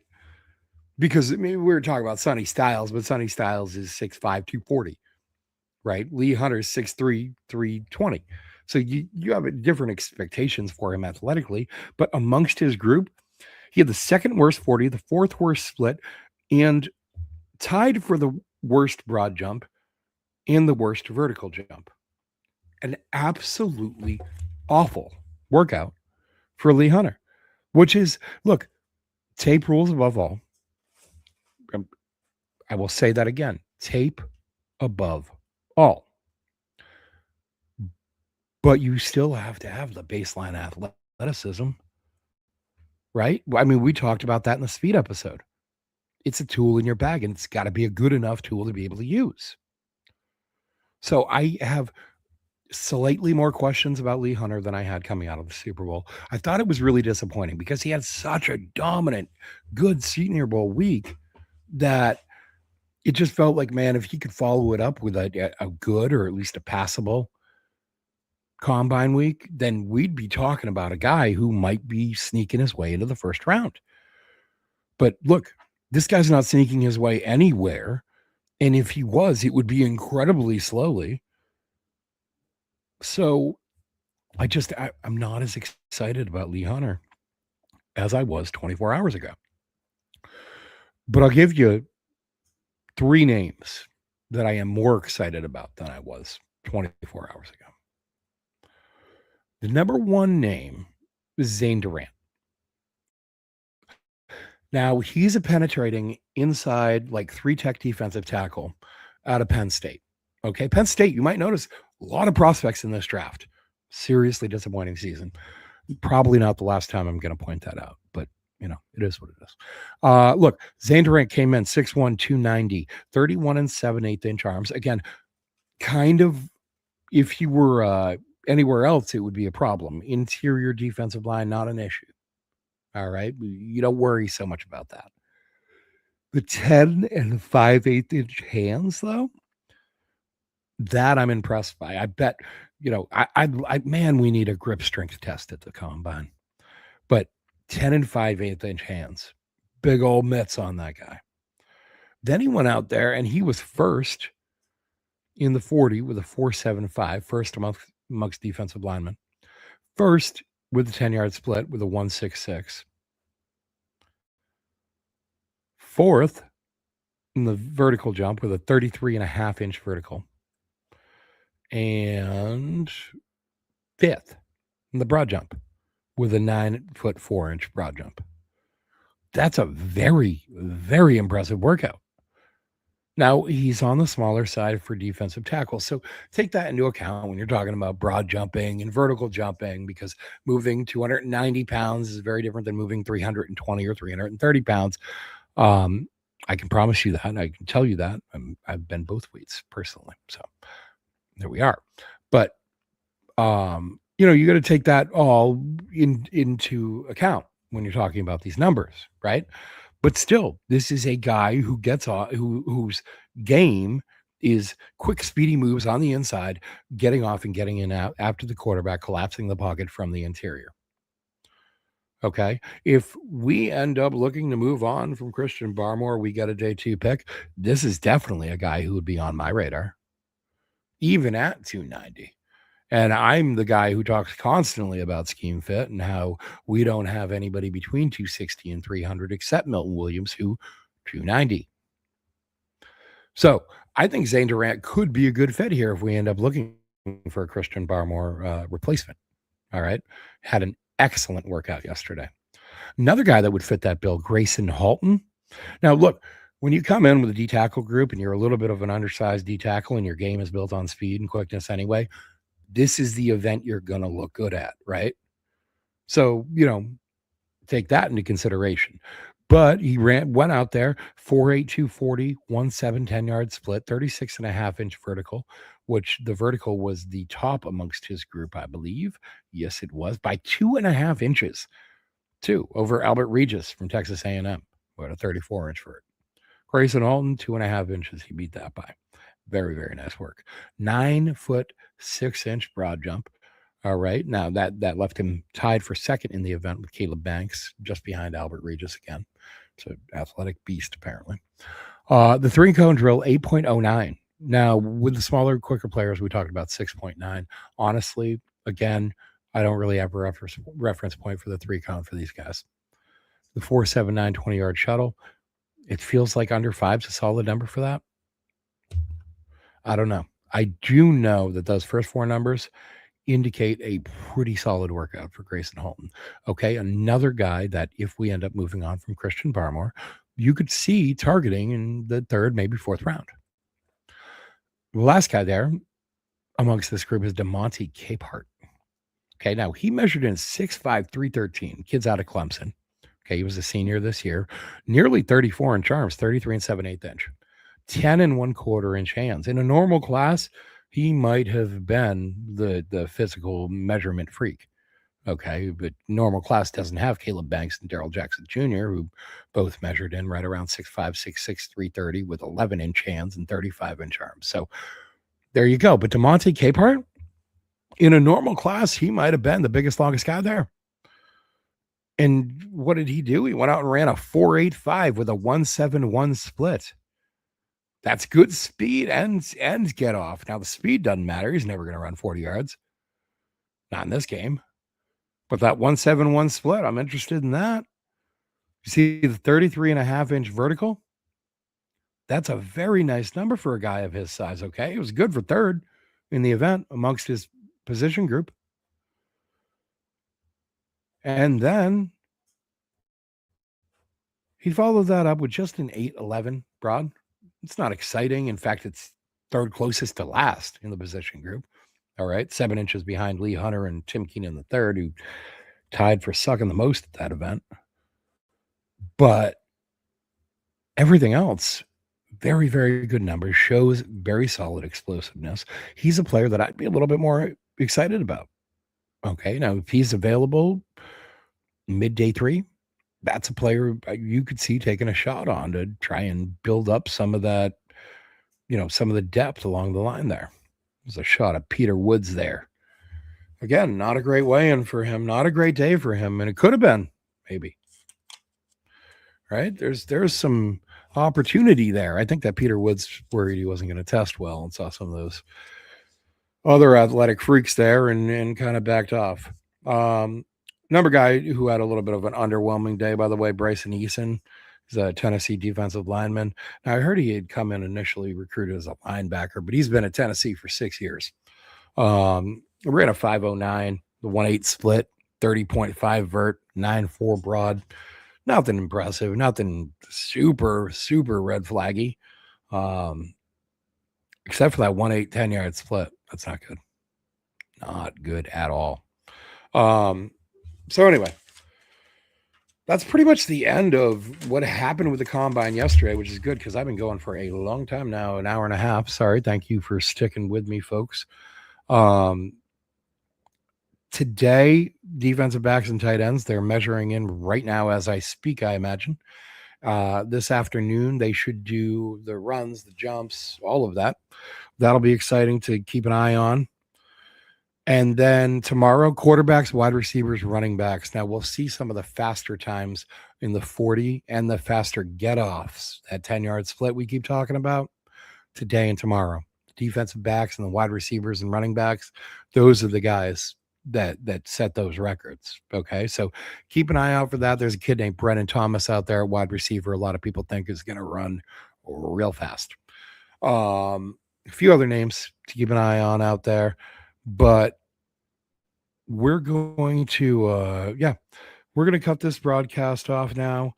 Because we were talking about Sonny Styles, but Sonny Styles is 6'5", 240, right? Lee Hunter's 6'3", 320. So you have different expectations for him athletically, but amongst his group, he had the second worst 40, the fourth worst split, and tied for the worst broad jump and the worst vertical jump. An absolutely awful workout for Lee Hunter, which is, look, tape rules above all. I will say that again, tape above all. But you still have to have the baseline athleticism, right? I mean, we talked about that in the speed episode. It's a tool in your bag, and it's got to be a good enough tool to be able to use. So I have slightly more questions about Lee Hunter than I had coming out of the Super Bowl. I thought it was really disappointing because he had such a dominant, good Senior Bowl week that it just felt like, man, if he could follow it up with a good or at least a passable combine week, then we'd be talking about a guy who might be sneaking his way into the first round. But look, this guy's not sneaking his way anywhere. And if he was, it would be incredibly slowly. So I'm not as excited about Lee Hunter as I was 24 hours ago. But I'll give you 3 names that I am more excited about than I was 24 hours ago. The number 1 name is Zane Durant. Now, he's a penetrating inside, like 3-tech defensive tackle out of Penn State. Okay, Penn State, you might notice a lot of prospects in this draft. Seriously disappointing season. Probably not the last time I'm going to point that out, but it is what it is. Look, Zane Durant came in 6'1", 290, 31 7/8 inch arms. Again, kind of, if he were anywhere else, it would be a problem. Interior defensive line, not an issue. All right. You don't worry so much about that. The 10 5/8 inch hands, though, that I'm impressed by. I bet, man, we need a grip strength test at the combine. But 10 5/8 inch hands, big old mitts on that guy. Then he went out there and he was first in the 40 with a 4.75, first amongst defensive linemen. First with the 10-yard split with a 1.66. Fourth in the vertical jump with a 33.5 inch vertical. And fifth in the broad jump with a 9'4" broad jump. That's a very, very impressive workout. Now, he's on the smaller side for defensive tackles. So take that into account when you're talking about broad jumping and vertical jumping, because moving 290 pounds is very different than moving 320 or 330 pounds. I can promise you that. And I can tell you that. I've been both weights personally. So there we are. But, you got to take that all into account when you're talking about these numbers, right? But still, this is a guy who gets off, whose game is quick, speedy moves on the inside, getting off and getting in out after the quarterback, collapsing the pocket from the interior. Okay. If we end up looking to move on from Christian Barmore, we get a day 2 pick. This is definitely a guy who would be on my radar, even at 290. And I'm the guy who talks constantly about scheme fit and how we don't have anybody between 260 and 300 except Milton Williams, who 290. So I think Zane Durant could be a good fit here if we end up looking for a Christian Barmore replacement. All right. Had an excellent workout yesterday. Another guy that would fit that bill, Grayson Halton. Now, look, when you come in with a D tackle group and you're a little bit of an undersized D tackle and your game is built on speed and quickness anyway, this is the event you're going to look good at, right? So, take that into consideration. But he went out there, 4.8, 240, 1.7, 10-yard split, 36.5 inch vertical, which the vertical was the top amongst his group, I believe. Yes, it was, by 2.5 inches, too, over Albert Regis from Texas A&M, who had a 34 inch vert. Grayson Halton, 2.5 inches. He beat that by. Very, very nice work. 9'6" broad jump. All right. Now that left him tied for second in the event with Caleb Banks, just behind Albert Regis again. It's an athletic beast, apparently. The 3-cone drill, 8.09. Now, with the smaller, quicker players, we talked about 6.9. Honestly, Again, I don't really have a reference point for the 3 count for these guys. The 4.79 20-yard shuttle, it feels like under 5's a solid number for that. I don't know. I do know that those first 4 numbers indicate a pretty solid workout for Grayson Halton. Okay, another guy that if we end up moving on from Christian Barmore, you could see targeting in the 3rd, maybe 4th round. The last guy there amongst this group is DeMonte Capehart. Okay, now he measured in 6'5", 313. Kid's out of Clemson. Okay, he was a senior this year. Nearly 34 inch arms, 33 and 7/8 inch. 10 and 1/4 inch hands. In a normal class, he might have been the physical measurement freak. Okay, but normal class doesn't have Caleb Banks and Daryl Jackson Jr., who both measured in right around 6'5", 6'6", 330 with 11 inch hands and 35 inch arms. So there you go. But DeMonte Capehart, in a normal class, he might have been the biggest, longest guy there. And what did he do? He went out and ran a 4.85 with a 1.71 split. That's good speed and get off. Now, the speed doesn't matter. He's never going to run 40 yards. Not in this game. But that 1.71 split, I'm interested in that. You see the 33.5 inch vertical? That's a very nice number for a guy of his size, okay? It was good for 3rd in the event amongst his position group. And then he followed that up with just an 8.11 broad. It's not exciting. In fact, it's 3rd closest to last in the position group. All right, 7 inches behind Lee Hunter and Tim Keenan the 3rd, who tied for sucking the most at that event. But everything else, very, very good numbers, shows very solid explosiveness. He's a player that I'd be a little bit more excited about. Okay, now if he's available mid-day 3, that's a player you could see taking a shot on to try and build up some of that, some of the depth along the line there. There's a shot of Peter Woods there. Again, not a great weigh-in for him, not a great day for him, and it could have been, maybe. Right? There's some opportunity there. I think that Peter Woods worried he wasn't going to test well and saw some of those other athletic freaks there and kind of backed off. Number guy who had a little bit of an underwhelming day, by the way, Bryson Eason. He's a Tennessee defensive lineman. Now, I heard he had come in initially recruited as a linebacker, but he's been at Tennessee for 6 years. Ran a 5.09, the 1.8 split, 30.5 vert, 9.4 broad. Nothing impressive, nothing super, super red flaggy. Except for that 1.8 10-yard split. That's not good. Not good at all. So anyway, that's pretty much the end of what happened with the combine yesterday, which is good because I've been going for a long time now, an hour and a half. Sorry. Thank you for sticking with me, folks. Today, defensive backs and tight ends, they're measuring in right now as I speak, I imagine. This afternoon, they should do the runs, the jumps, all of that. That'll be exciting to keep an eye on. And then tomorrow, quarterbacks, wide receivers, running backs. Now, we'll see some of the faster times in the 40 and the faster get-offs, that 10-yard split we keep talking about today and tomorrow. The defensive backs and the wide receivers and running backs, those are the guys that set those records. Okay, so keep an eye out for that. There's a kid named Brennan Thomas out there, wide receiver. A lot of people think is going to run real fast. A few other names to keep an eye on out there, but we're going to we're going to cut this broadcast off now.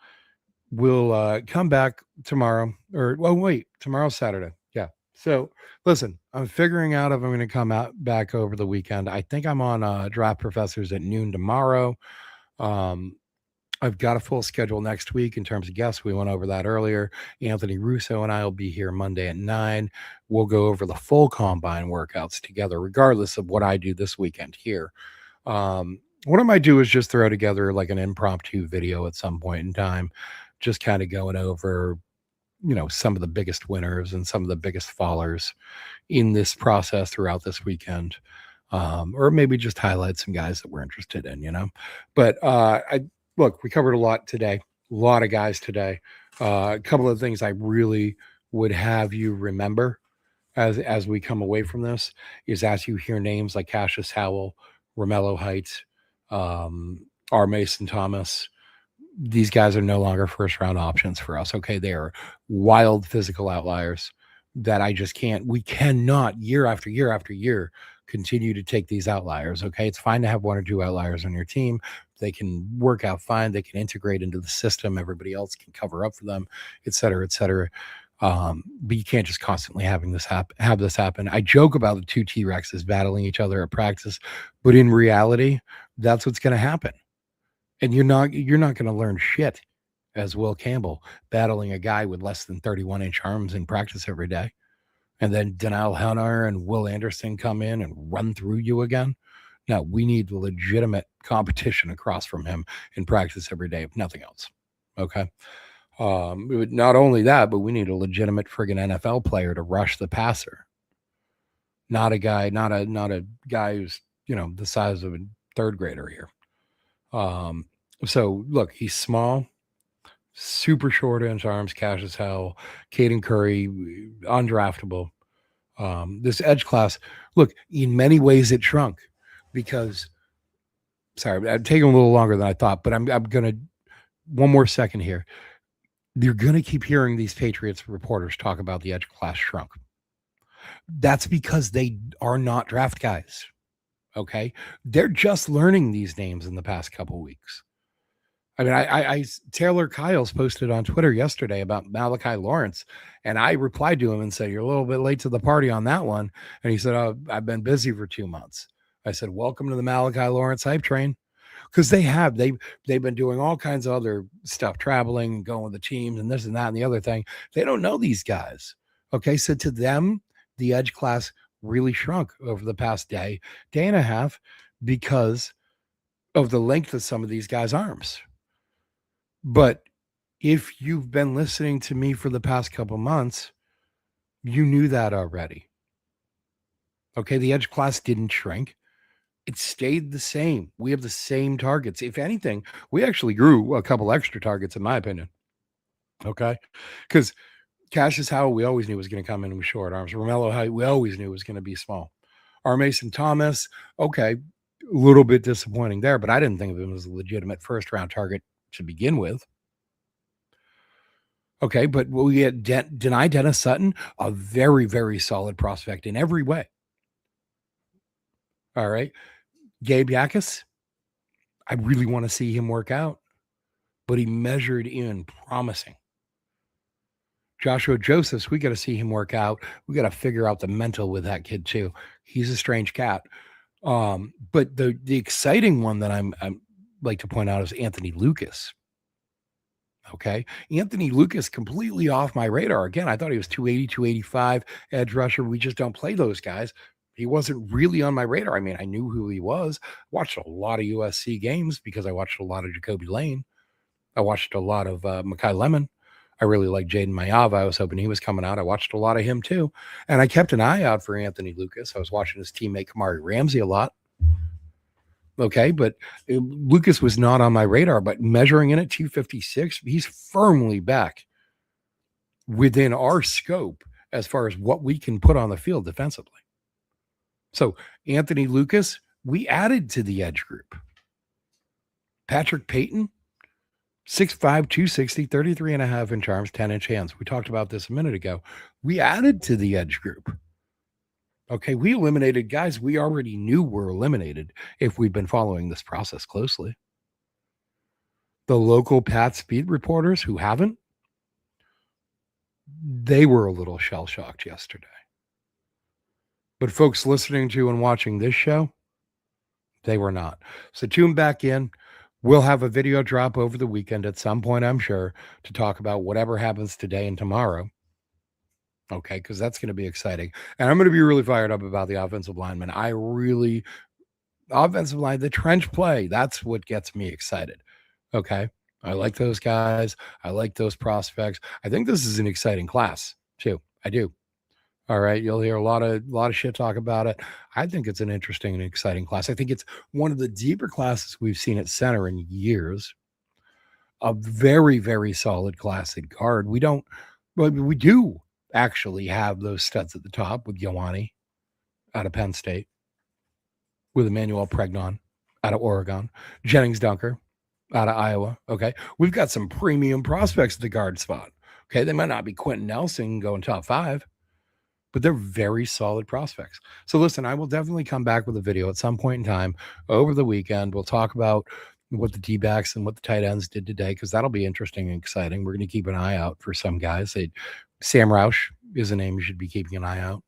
We'll come back tomorrow, tomorrow's Saturday. Yeah. So listen, I'm figuring out if I'm going to come out back over the weekend. I think I'm on Draft Professors at noon tomorrow. I've got a full schedule next week in terms of guests. We went over that earlier. Anthony Russo and I will be here Monday at 9. We'll go over the full combine workouts together, regardless of what I do this weekend here. What I might do is just throw together like an impromptu video at some point in time, just kind of going over, some of the biggest winners and some of the biggest fallers in this process throughout this weekend. Or maybe just highlight some guys that we're interested in, but, Look, we covered a lot today, a lot of guys today. A couple of things I really would have you remember as we come away from this is as you hear names like Cassius Howell, Romello Heights, R. Mason Thomas. These guys are no longer first round options for us. Okay. They are wild physical outliers that we cannot year after year after year continue to take these outliers. Okay. It's fine to have one or two outliers on your team. They can work out fine. They can integrate into the system. Everybody else can cover up for them, et cetera, et cetera. But you can't just constantly have this happen. I joke about the two T-Rexes battling each other at practice, but in reality, that's what's going to happen. And you're not going to learn shit as Will Campbell battling a guy with less than 31-inch arms in practice every day. And then Danielle Hunter and Will Anderson come in and run through you again. No, we need legitimate competition across from him in practice every day, if nothing else. Okay. Not only that, but we need a legitimate friggin' NFL player to rush the passer. Not a guy who's, the size of a third grader here. So look, he's small, super short inch arms, cash as hell. Caden Curry, undraftable. This edge class, look, in many ways it shrunk because, sorry, I'm taking a little longer than I thought, but I'm going to, one more second here. You're going to keep hearing these Patriots reporters talk about the edge class shrunk. That's because they are not draft guys. Okay. They're just learning these names in the past couple weeks. I mean, Taylor Kyles posted on Twitter yesterday about Malachi Lawrence, and I replied to him and said, "You're a little bit late to the party on that one." And he said, "Oh, I've been busy for 2 months." I said, "Welcome to the Malachi Lawrence hype train." Because they've been doing all kinds of other stuff, traveling, going with the teams and this and that and the other thing. They don't know these guys. Okay. So to them, the edge class really shrunk over the past day and a half because of the length of some of these guys' arms. But if you've been listening to me for the past couple months, you knew that already. Okay. The edge class didn't shrink. It stayed the same. We have the same targets. If anything, we actually grew a couple extra targets, in my opinion. Okay. Because Cassius Howell, we always knew was going to come in with short arms. Romello Height, we always knew was going to be small. R. Mason Thomas, okay, a little bit disappointing there, but I didn't think of him as a legitimate first-round target to begin with. Okay, but we had Deni Dennis Sutton, a very, very solid prospect in every way. All right. Gabe Yakis, I really want to see him work out, but he measured in promising. Joshua Josephs, we got to see him work out. We got to figure out the mental with that kid too. He's a strange cat. But the exciting one that I'm like to point out is Anthony Lucas. Okay. Anthony Lucas completely off my radar. Again, I thought he was 280, 285 edge rusher. We just don't play those guys. He wasn't really on my radar. I mean, I knew who he was. Watched a lot of USC games because I watched a lot of Jacoby Lane. I watched a lot of Mekhi Lemon. I really like Jaden Mayava. I was hoping he was coming out. I watched a lot of him too. And I kept an eye out for Anthony Lucas. I was watching his teammate Kamari Ramsey a lot. Okay, but Lucas was not on my radar, but measuring in at 256, he's firmly back within our scope as far as what we can put on the field defensively. So Anthony Lucas, we added to the edge group. Patrick Payton, 6'5", 260, 33.5-inch arms, 10-inch hands. We talked about this a minute ago. We added to the edge group. Okay, we eliminated guys we already knew were eliminated if we'd been following this process closely. The local Pat Speed reporters who haven't, they were a little shell-shocked yesterday. But folks listening to and watching this show, they were not. So tune back in. We'll have a video drop over the weekend at some point, I'm sure, to talk about whatever happens today and tomorrow. Okay, because that's going to be exciting. And I'm going to be really fired up about the offensive lineman. Offensive line, the trench play, that's what gets me excited. Okay, I like those guys. I like those prospects. I think this is an exciting class, too. I do. All right, you'll hear a lot of shit talk about it. I think it's an interesting and exciting class. I think it's one of the deeper classes we've seen at center in years. A very, very solid class at guard. We do actually have those studs at the top with Ioane out of Penn State. with Emmanuel Pregnon out of Oregon, Jennings Dunker out of Iowa. Okay. We've got some premium prospects at the guard spot. Okay. They might not be Quentin Nelson going top 5, but they're very solid prospects. So listen, I will definitely come back with a video at some point in time over the weekend. We'll talk about what the D-backs and what the tight ends did today, because that'll be interesting and exciting. We're going to keep an eye out for some guys. Sam Roush is a name you should be keeping an eye out.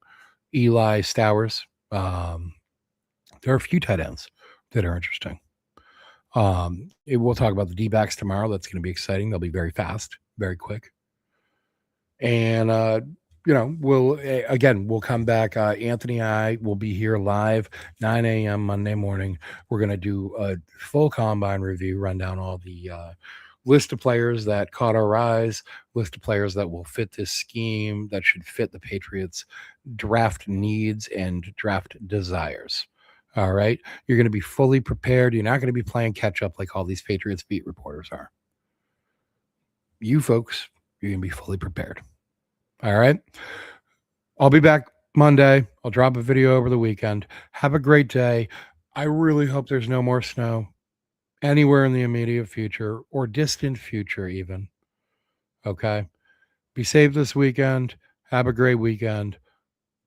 Eli Stowers. There are a few tight ends that are interesting. We'll talk about the D-backs tomorrow. That's going to be exciting. They'll be very fast, very quick. And we'll come back. Anthony and I will be here live 9 a.m. Monday morning. We're going to do a full combine review, run down all the list of players that caught our eyes, list of players that will fit this scheme, that should fit the Patriots' draft needs and draft desires. All right. You're going to be fully prepared. You're not going to be playing catch up like all these Patriots beat reporters are. You folks, you're going to be fully prepared. All right. I'll be back Monday. I'll drop a video over the weekend. Have a great day. I really hope there's no more snow anywhere in the immediate future or distant future even. Okay. Be safe this weekend. Have a great weekend.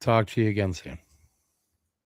Talk to you again soon.